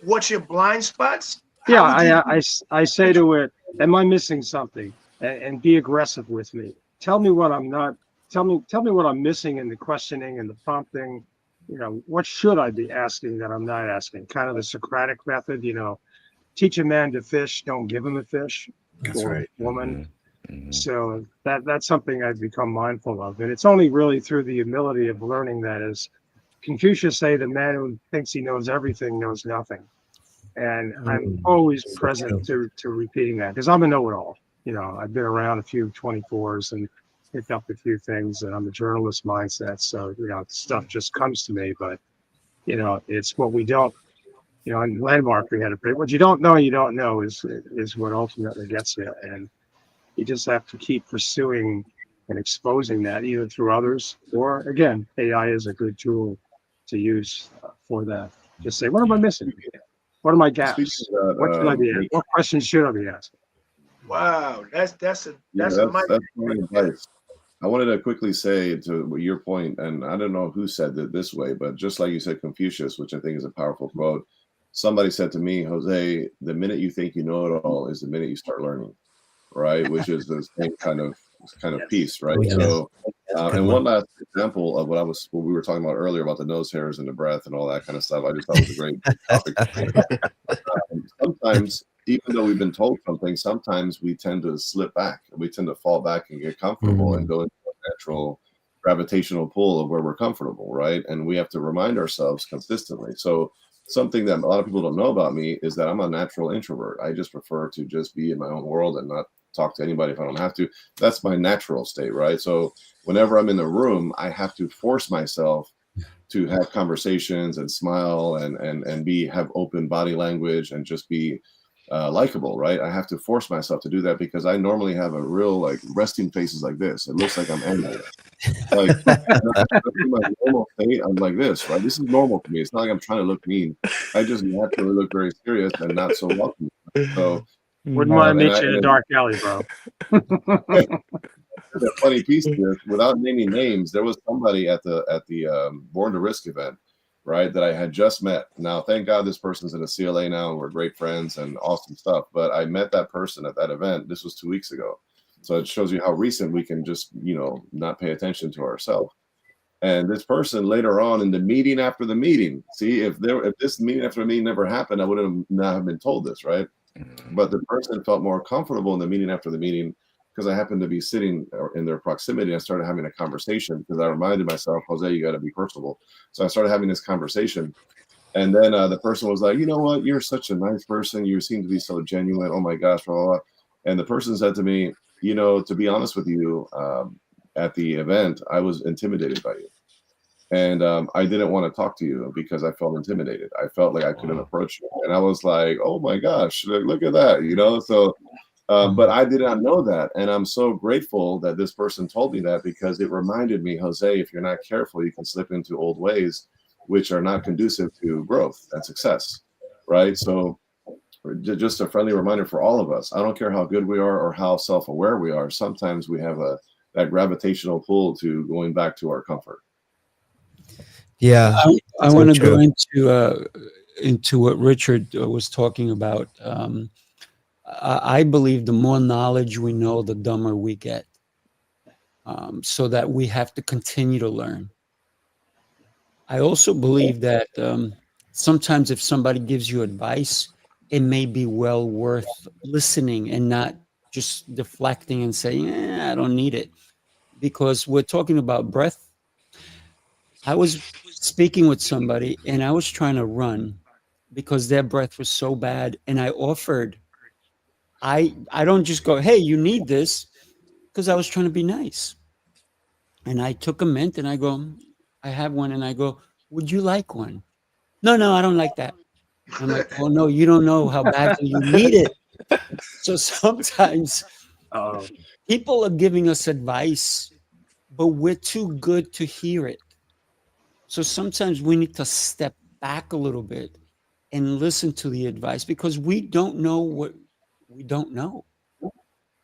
what's your blind spots? Yeah, How would you- I say to it, am I missing something? And be aggressive with me. Tell me what I'm not. Tell me what I'm missing in the questioning and the prompting. What should I be asking that I'm not asking? Kind of the Socratic method. Teach a man to fish, don't give him a fish. That's Or right. woman. Mhm. So that's something I've become mindful of, and it's only really through the humility of learning that, as Confucius say, the man who thinks he knows everything knows nothing. And I'm always so present to repeating that, because I'm a know-it-all. I've been around a few 24s and picked up a few things, and I'm a journalist mindset. So, stuff just comes to me, but, it's what we don't, in Landmark, we had what you don't know is what ultimately gets you. And you just have to keep pursuing and exposing that, either through others or, again, AI is a good tool to use for that. Just say, what am I missing? What are my gaps? Speaking of that, What should I be asking? What questions should I be asking? Wow, that's a yeah, that's a mic. that's great advice. I wanted to quickly say to your point, and I don't know who said it this way, but just like you said, Confucius, which I think is a powerful quote. Somebody said to me, Jose, the minute you think you know it all is the minute you start learning, right? Which is the same kind of piece, right? Oh, yeah. So, That's a good and one. one last example of what we were talking about earlier about the nose hairs and the breath and all that kind of stuff. I just thought was a great topic. Sometimes, even though we've been told something, sometimes we tend to slip back. We tend to fall back and get comfortable and go into a natural gravitational pull of where we're comfortable, right? And we have to remind ourselves consistently. So something that a lot of people don't know about me is that I'm a natural introvert. I just prefer to just be in my own world and not talk to anybody if I don't have to. That's my natural state, right? So whenever I'm in the room, I have to force myself to have conversations and smile and have open body language and just be likable, right? I have to force myself to do that because I normally have a real resting faces like this. It looks like I'm animated. Like in my normal state, I'm like this, right? This is normal for me. It's not like I'm trying to look mean. I just naturally look very serious and not so welcoming. So Wouldn't want to meet you in a dark alley, bro. the funny piece of this, without naming names, there was somebody at the Born to Risk event, right, that I had just met. Now, thank God this person's in a CLA now, and we're great friends and awesome stuff. But I met that person at that event. This was 2 weeks ago. So it shows you how recent we can just, not pay attention to ourselves. And this person later on in the meeting after the meeting, see, if this meeting after the meeting never happened, I would have not have been told this, right? But the person felt more comfortable in the meeting after the meeting because I happened to be sitting in their proximity. I started having a conversation because I reminded myself, Jose, you got to be personable. So I started having this conversation. And then the person was like, you know what? You're such a nice person. You seem to be so genuine. Oh, my gosh. Blah, blah, blah. And the person said to me, to be honest with you, at the event, I was intimidated by you. And I didn't want to talk to you because I felt intimidated. I felt like I couldn't approach you. And I was like, oh, my gosh, look at that, So, but I did not know that. And I'm so grateful that this person told me that because it reminded me, Jose, if you're not careful, you can slip into old ways, which are not conducive to growth and success, right? So just a friendly reminder for all of us. I don't care how good we are or how self-aware we are. Sometimes we have that gravitational pull to going back to our comfort. Yeah, I so want to go true. into what Richard was talking about. I believe the more knowledge we know, the dumber we get. So that we have to continue to learn. I also believe that sometimes if somebody gives you advice, it may be well worth listening and not just deflecting and saying, I don't need it. Because we're talking about breath. I was speaking with somebody and I was trying to run because their breath was so bad. And I offered, I don't just go, hey, you need this, because I was trying to be nice. And I took a mint and I go, I have one, and I go, Would you like one? No, I don't like that. I'm like, oh no, you don't know how badly you need it. So sometimes Oh, people are giving us advice, but we're too good to hear it. So sometimes we need to step back a little bit and listen to the advice because we don't know what we don't know.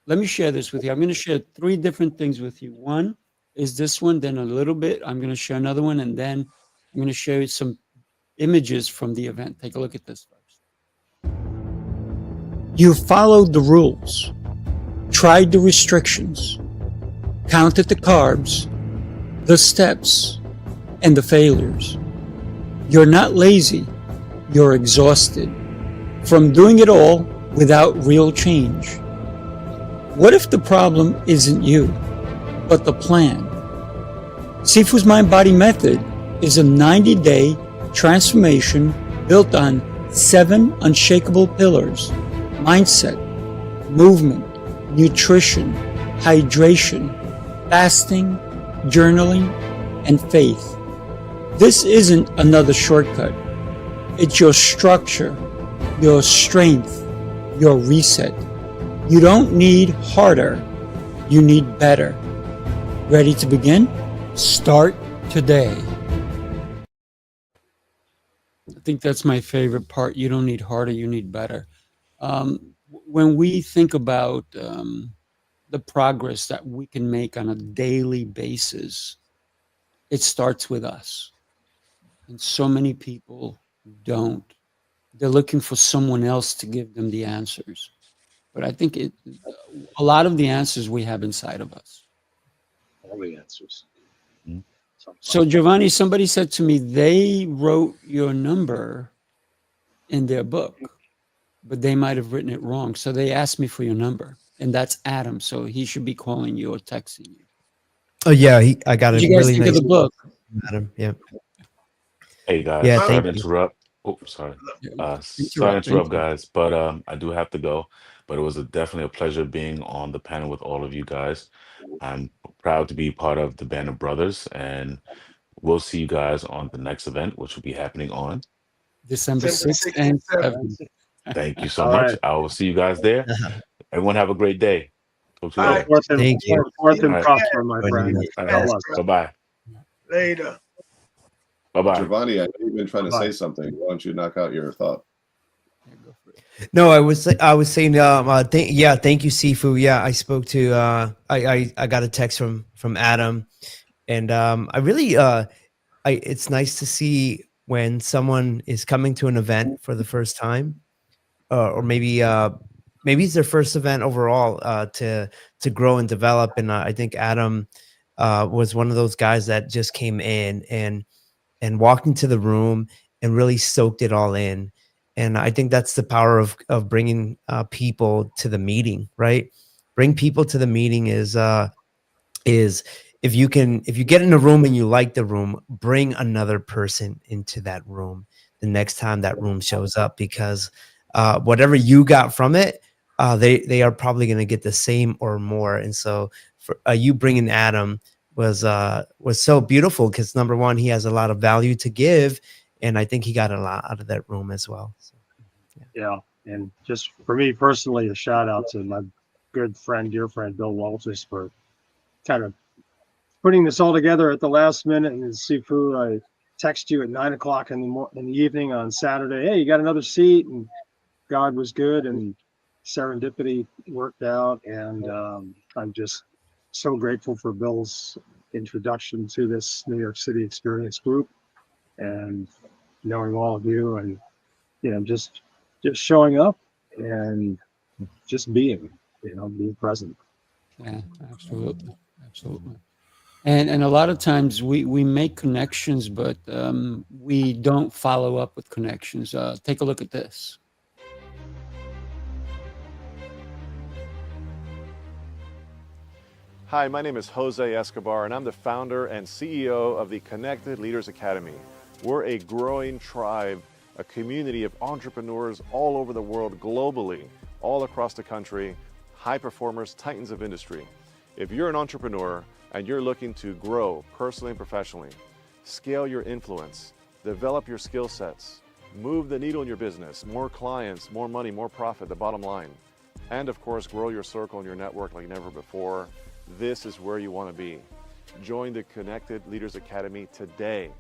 Let me share this with you. I'm going to share 3 different things with you. One is this one, then a little bit. I'm going to share another one, and then I'm going to show you some images from the event. Take a look at this first. You followed the rules, tried the restrictions, counted the carbs, the steps, and the failures. You're not lazy, you're exhausted from doing it all without real change. What if the problem isn't you, but the plan? Sifu's Mind Body Method is a 90-day transformation built on 7 unshakable pillars: mindset, movement, nutrition, hydration, fasting, journaling, and faith. This isn't another shortcut. It's your structure, your strength, your reset. You don't need harder, you need better. Ready to begin? Start today. I think that's my favorite part. You don't need harder, you need better. When we think about the progress that we can make on a daily basis, it starts with us. And so many people don't. They're looking for someone else to give them the answers. But I think a lot of the answers we have inside of us. all the answers. Mhm. So Giovanni, somebody said to me, they wrote your number in their book, but they might have written it wrong. So they asked me for your number, and that's Adam. So he should be calling you or texting you. Oh yeah, I got What a did you guys really think of nice the book? Adam. Yeah. Hey guys, Yeah, sorry thank to you. interrupt. Oh, sorry. Sorry to Interrupt. interrupt, guys, but I do have to go. But it was definitely a pleasure being on the panel with all of you guys. I'm proud to be part of the Band of Brothers, and we'll see you guys on the next event, which will be happening on. December December 6th 6th and and 7th. 7th. Thank you so All much. right. I will see you guys there. Everyone have a great day. Talk to you All Go right. later. forth and, Thank you. forth All and right. prosper, my Joining friend. us. All God right. bless. Bye-bye. Later. Bye-bye. Giovanni, I know you've been trying to Bye-bye. say something. Why don't you knock out your thought? Yeah, go for it. No, I was saying thank you, Sifu. Yeah, I spoke to I got a text from Adam, and I really it's nice to see when someone is coming to an event for the first time, or maybe it's their first event overall, to grow and develop. And I think Adam was one of those guys that just came in and walked into the room and really soaked it all in. And I think that's the power of bringing people to the meeting, right? Bring people to the meeting is if you get in a room and you like the room, bring another person into that room the next time that room shows up, because whatever you got from it, they are probably going to get the same or more. And so for you bringing Adam was so beautiful, because number one, he has a lot of value to give, and I think he got a lot out of that room as well. So, Yeah. And just for me personally, a shout out to my good friend, dear friend, Bill Walters, for kind of putting this all together at the last minute. And Sifu, I text you at 9 o'clock in the evening on Saturday. Hey, you got another seat? And God was good, and serendipity worked out. And I'm just so grateful for Bill's introduction to this New York City Experience group, and knowing all of you, and just showing up and just being present. Yeah, absolutely. Absolutely. And a lot of times we make connections, but we don't follow up with connections. Take a look at this. Hi, my name is Jose Escobar, and I'm the founder and CEO of the Connected Leaders Academy. We're a growing tribe, a community of entrepreneurs all over the world, globally, all across the country, high performers, titans of industry. If you're an entrepreneur and you're looking to grow personally and professionally, scale your influence, develop your skill sets, move the needle in your business, more clients, more money, more profit, the bottom line. And of course, grow your circle and your network like never before. This is where you want to be. Join the Connected Leaders Academy today.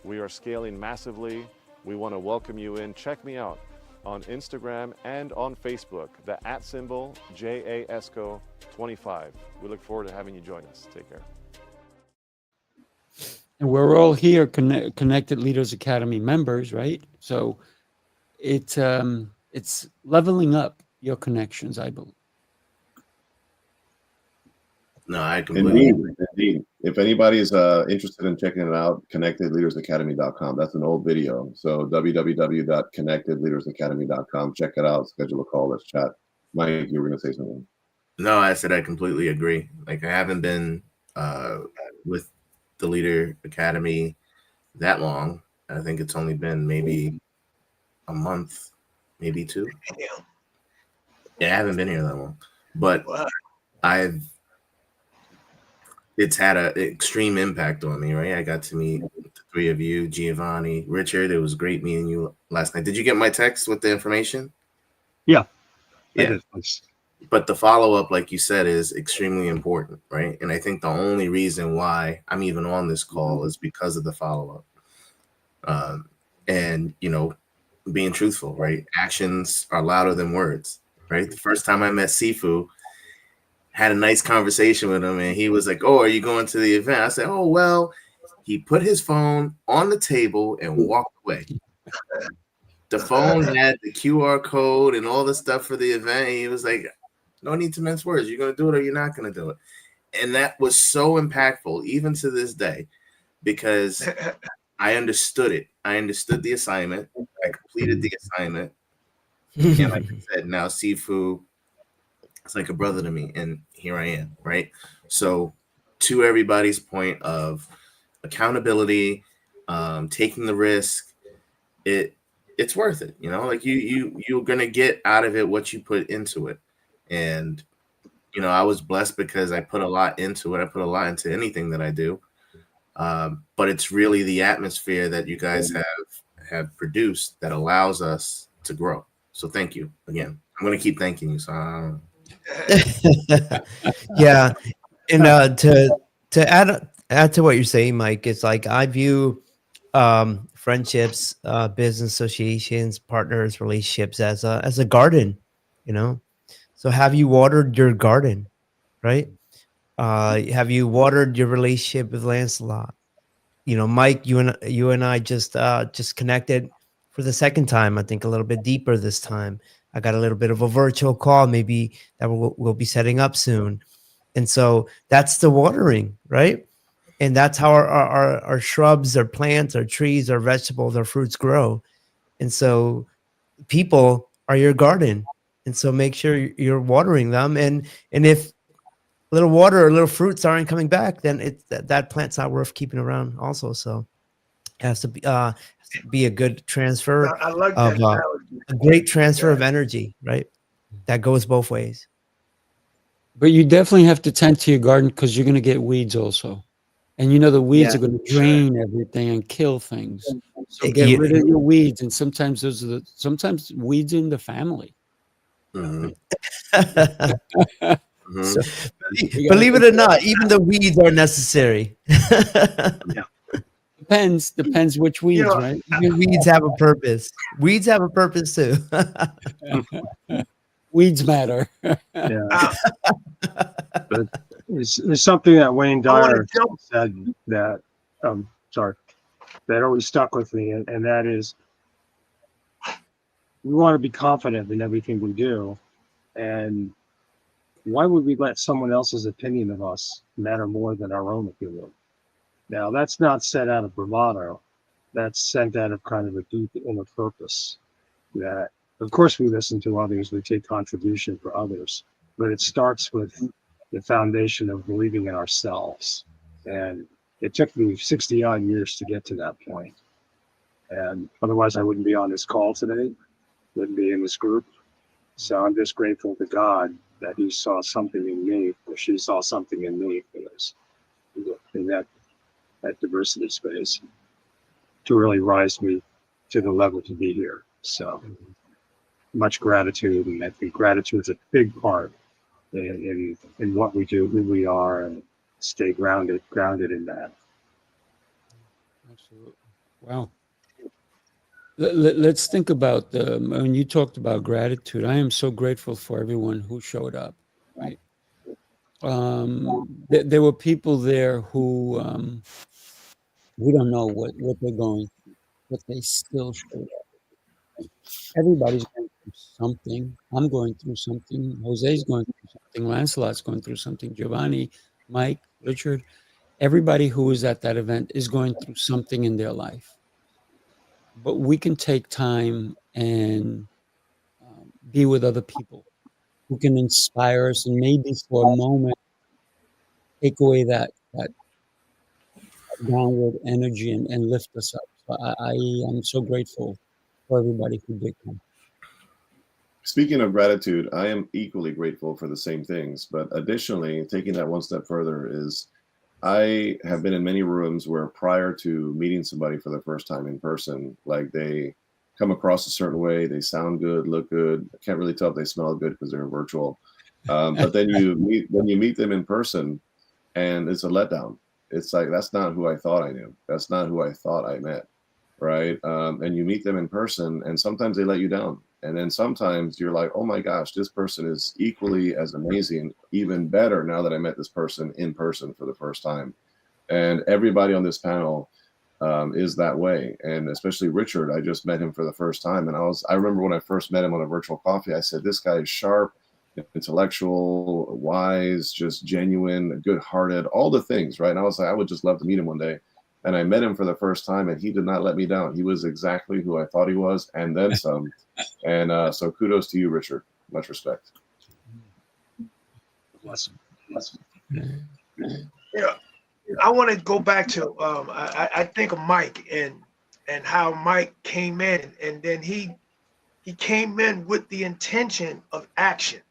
We are scaling massively. We want to welcome you in. Check me out on Instagram and on Facebook, the @ JAESCO25. We look forward to having you join us. Take care. And we're all here, Connected Leaders Academy members, right? So it's leveling up your connections, I believe. No, I completely Indeed. If anybody is interested in checking it out, connectedleadersacademy.com. That's an old video. So www.connectedleadersacademy.com. Check it out. Schedule a call. Let's chat. Mike, you were going to say something. No, I said I completely agree. Like, I haven't been with the Leader Academy that long. I think it's only been maybe a month, maybe 2. Yeah, I haven't been here that long, but it's had an extreme impact on me, right? I got to meet the 3 of you, Giovanni, Richard. It was great meeting you last night. Did you get my text with the information? Yeah. Yeah. But the follow-up, like you said, is extremely important, right? And I think the only reason why I'm even on this call is because of the follow-up. And, you know, being truthful, right? Actions are louder than words, right? The first time I met Sifu, had a nice conversation with him, and he was like, "Oh, are you going to the event?" I said, "Oh, well." He put his phone on the table and walked away. The phone had the QR code and all the stuff for the event. He was like, "No need to mince words. You're going to do it or you're not going to do it." And that was so impactful, even to this day, because I understood it. I understood the assignment. I completed the assignment. And like I said, now Sifu, it's like a brother to me, and here I am, right? So to everybody's point of accountability, taking the risk, it's worth it, you know, like you're gonna get out of it what you put into it. And you know, I was blessed because I put a lot into it. I put a lot into anything that I do. But it's really the atmosphere that you guys have produced that allows us to grow. So thank you again. I'm gonna keep thanking you. So Yeah, and to add to what you're saying, Mike, it's like I view friendships, business associations, partners, relationships as a garden, you know. So have you watered your garden, right? Have you watered your relationship with Lancelot? You know, Mike, you and I just connected for the second time. I think a little bit deeper this time. I got a little bit of a virtual call, maybe that we'll be setting up soon. And so that's the watering, right? And that's how our shrubs, our plants, our trees, our vegetables, our fruits grow. And so people are your garden. And so make sure you're watering them. And if a little water or little fruits aren't coming back, then that plant's not worth keeping around also. So it has to be a good transfer. I like of that a great transfer of energy, right? That goes both ways. But you definitely have to tend to your garden because you're going to get weeds also. And you know the weeds are going to drain everything and kill things. So get rid of your weeds. And sometimes sometimes weeds in the family. Mhm. So, believe it or not, even the weeds are necessary. Depends which weeds, right? Even weeds have a purpose. Weeds have a purpose too. Weeds matter. Yeah. But there's something that Wayne Dyer said that that always stuck with me, and that is we want to be confident in everything we do, and why would we let someone else's opinion of us matter more than our own, if you will? Now, that's not said out of bravado. That's sent out of kind of a deep inner purpose that, of course, we listen to others, we take contribution for others, but it starts with the foundation of believing in ourselves. And it took me 60 odd years to get to that point. And otherwise I wouldn't be on this call today, wouldn't be in this group. So I'm just grateful to God that he saw something in me, or she saw something in me for this, in that diversity space. to really rise me to the level to be here. So much gratitude, and I think gratitude is a big part in what we do, who we are, and stay grounded in that. Absolutely. Wow. Let's think about when you talked about gratitude. I am so grateful for everyone who showed up. Right. There were people there who we don't know what they're going through, but they still showed up. Everybody's going through something. I'm going through something. Jose's going through something. Lancelot's going through something. Giovanni, Mike, Richard. Everybody who was at that event is going through something in their life. But we can take time and be with other people who can inspire us, and maybe for a moment take away that downward energy and lift us up. So I am so grateful for everybody who did come. Speaking of gratitude, I am equally grateful for the same things. But additionally, taking that one step further is I have been in many rooms where prior to meeting somebody for the first time in person, like they come across a certain way, they sound good, look good. I can't really tell if they smell good because they're virtual. But then you meet them in person, and it's a letdown. It's like, that's not who I thought I knew. That's not who I thought I met, right? And you meet them in person, and sometimes they let you down. And then sometimes you're like, oh my gosh, this person is equally as amazing, even better now that I met this person in person for the first time. And everybody on this panel is that way. And especially Richard, I just met him for the first time. And I remember when I first met him on a virtual coffee, I said, this guy is sharp, intellectual, wise, just genuine, good-hearted, all the things, right? And I was like, I would just love to meet him one day. And I met him for the first time, and he did not let me down. He was exactly who I thought he was, and then some. And so kudos to you, Richard. Much respect. Bless him. Yeah, I want to go back to I think of Mike and how Mike came in, and then he came in with the intention of action,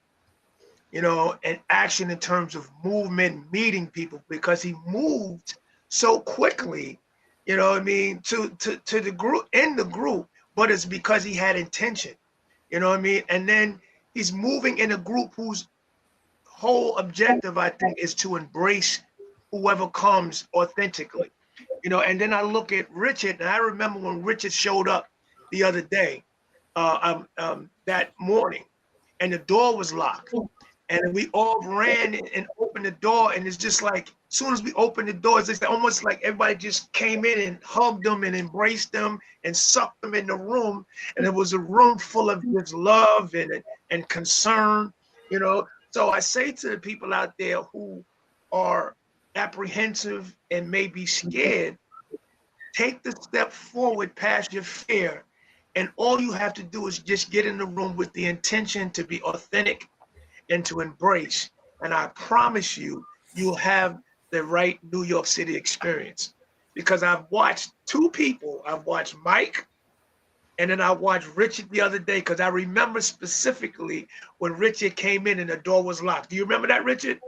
and action in terms of movement, meeting people, because he moved so quickly, to the group, in the group, but it's because he had intention, and then he's moving in a group whose whole objective, I think, is to embrace whoever comes authentically, and then I look at Richard, and I remember when Richard showed up the other day, that morning, and the door was locked, and we all ran and opened the door, and it's just like, as soon as we opened the door, it's almost like everybody just came in and hugged them and embraced them and sucked them in the room, and it was a room full of just love and concern, So I say to the people out there who are apprehensive and maybe scared, take the step forward past your fear, and all you have to do is just get in the room with the intention to be authentic and to embrace. And I promise you, you'll have the right New York City experience. Because I've watched two people. I've watched Mike, and then I watched Richard the other day, because I remember specifically when Richard came in and the door was locked. Do you remember that, Richard?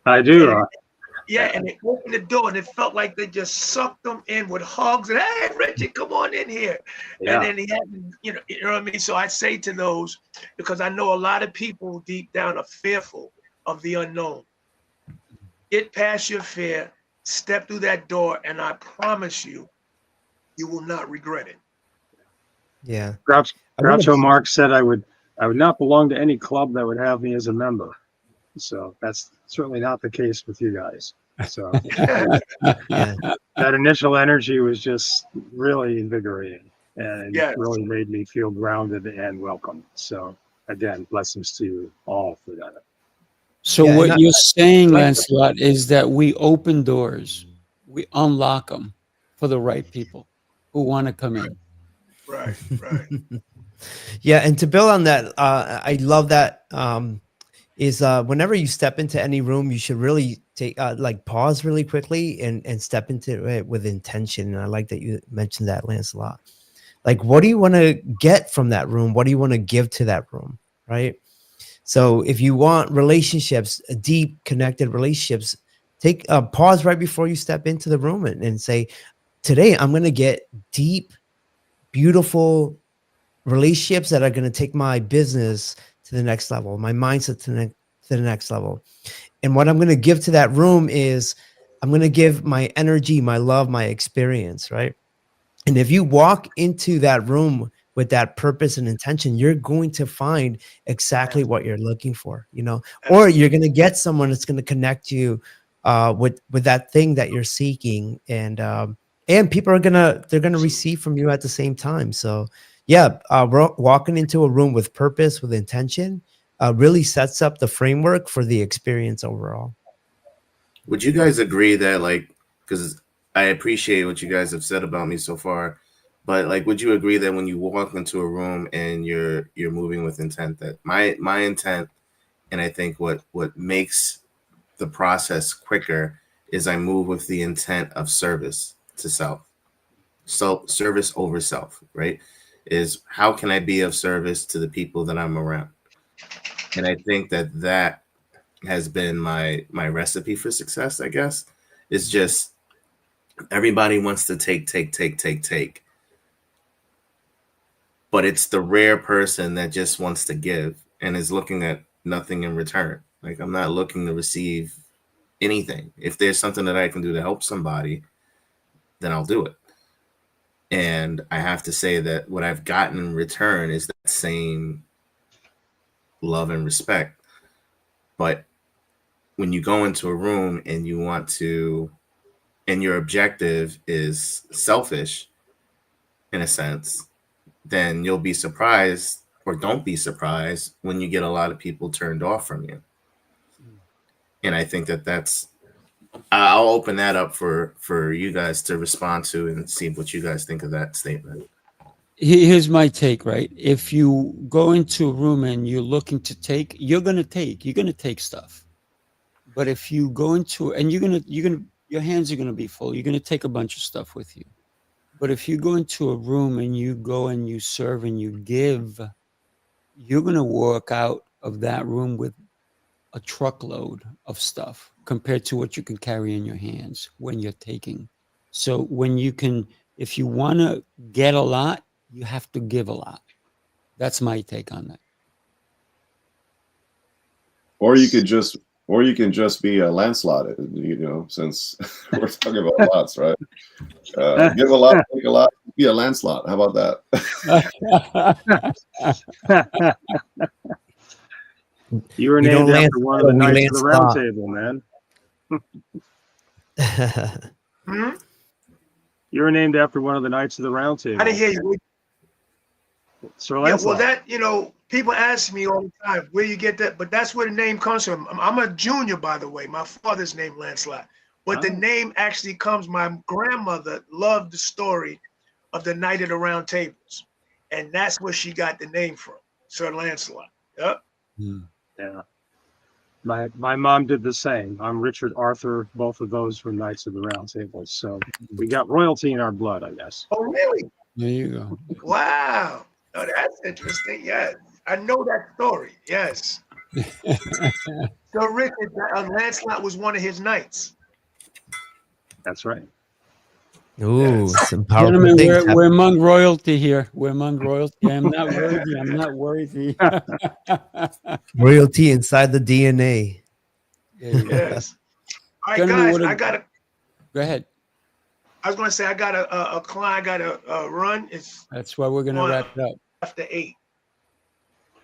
I do. And they opened the door, and it felt like they just sucked them in with hugs. And, hey, Richard, come on in here. Yeah. And then he had, you know what I mean? So I say to those, because I know a lot of people deep down are fearful of the unknown. Get past your fear, step through that door, and I promise you, you will not regret it. Yeah. Groucho Marx said I would not belong to any club that would have me as a member. So that's certainly not the case with you guys. So Yeah. that initial energy was just really invigorating, and Yes. it really made me feel grounded and welcome. So again, blessings to you all for that. So Yeah, what and you're saying, Lancelot, is that we open doors, we unlock them for the right people who want to come in. Right. Yeah, and to build on that, I love that. Is whenever you step into any room, you should really take pause really quickly and step into it with intention. And I like that you mentioned that, Lancelot. Like, what do you want to get from that room? What do you want to give to that room? Right. So if you want relationships, deep connected relationships, take a pause right before you step into the room and say, today I'm going to get deep, beautiful relationships that are going to take my business to the next level, my mindset to the next level. And what I'm going to give to that room is I'm going to give my energy, my love, my experience, right? And if you walk into that room with that purpose and intention, you're going to find exactly what you're looking for, you know, or you're going to get someone that's going to connect you with that thing that you're seeking. And people are they're going to receive from you at the same time. So yeah, walking into a room with purpose, with intention, really sets up the framework for the experience overall. Would you guys agree that, like, because I appreciate what you guys have said about me so far, but like, would you agree that when you walk into a room and you're moving with intent, that my intent, and I think what makes the process quicker is I move with the intent of service to self. So service over self, right? Is how can I be of service to the people that I'm around? And I think that has been my recipe for success, I guess. Is just everybody wants to take. But it's the rare person that just wants to give and is looking at nothing in return. Like, I'm not looking to receive anything. If there's something that I can do to help somebody, then I'll do it. And I have to say that what I've gotten in return is that same love and respect. But when you go into a room and you want to, and your objective is selfish in a sense, then you'll be surprised, or don't be surprised, when you get a lot of people turned off from you. And I think that's, I'll open that up for you guys to respond to and see what you guys think of that statement. Here's my take, right? If you go into a room and you're looking to take, you're going to take stuff. But if you go into, and your hands are going to be full, you're going to take a bunch of stuff with you. But if you go into a room and you go and you serve and you give, you're going to walk out of that room with a truckload of stuff compared to what you can carry in your hands when you're taking. So when you can, if you want to get a lot, you have to give a lot. That's my take on that. Or you can just be a Lancelot, you know, since we're talking about lots, right? Give a lot, take a lot, be a Lancelot. How about that? You were named after one of the Knights of the Round Table, man. You were named after one of the Knights of the Round Table. I didn't hear you. Sir Lancelot. Yeah, well, that, you know, people ask me all the time, where you get that? But that's where the name comes from. I'm a junior, by the way. My father's name Lancelot. But the name actually comes, my grandmother loved the story of the Knight of the Round Tables. And that's where she got the name from, Sir Lancelot. Yep. Yeah. My mom did the same. I'm Richard Arthur. Both of those were Knights of the Round Table. So we got royalty in our blood, I guess. Oh, really? There you go. Wow. Oh, that's interesting. Yes. I know that story. Yes. So Richard, Lancelot was one of his knights. That's right. Ooh, some powerful Gentlemen, things. we're among royalty here. We're among royalty. I'm not worthy. I'm not worthy. Royalty inside the DNA. Yes. All right, Gentlemen, guys, go ahead. I was going to say, I got a client, I got to run. That's why we're going to wrap it up. After 8.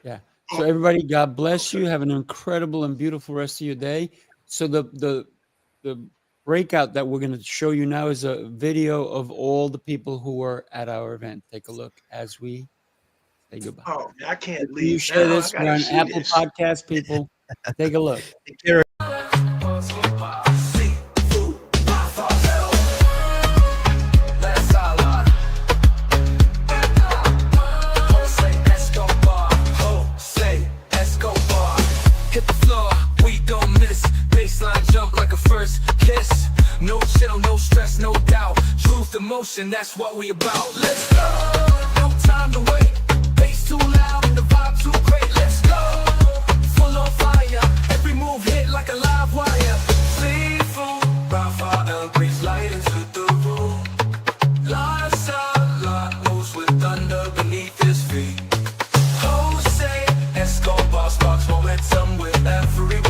Yeah. So everybody, God bless you. Have an incredible and beautiful rest of your day. So the breakout that we're going to show you now is a video of all the people who were at our event. Take a look as we say goodbye. Oh, I can't leave. You share now. this. We're on Apple Podcast, people. Take a look. Sifu Rafael, Lancelot, Jose Escobar. Hit the floor, we don't miss. Baseline jump like a first kiss. No chill, no stress, no doubt. Truth, emotion, that's what we about. Let's go. No time to wait. Bass too loud and the vibe too great. Let's go. Full on fire. Every move hit like a live wire. Sifu Rafael, breathe light into the room. with thunder beneath his feet. Jose Escobar sparks momentum with every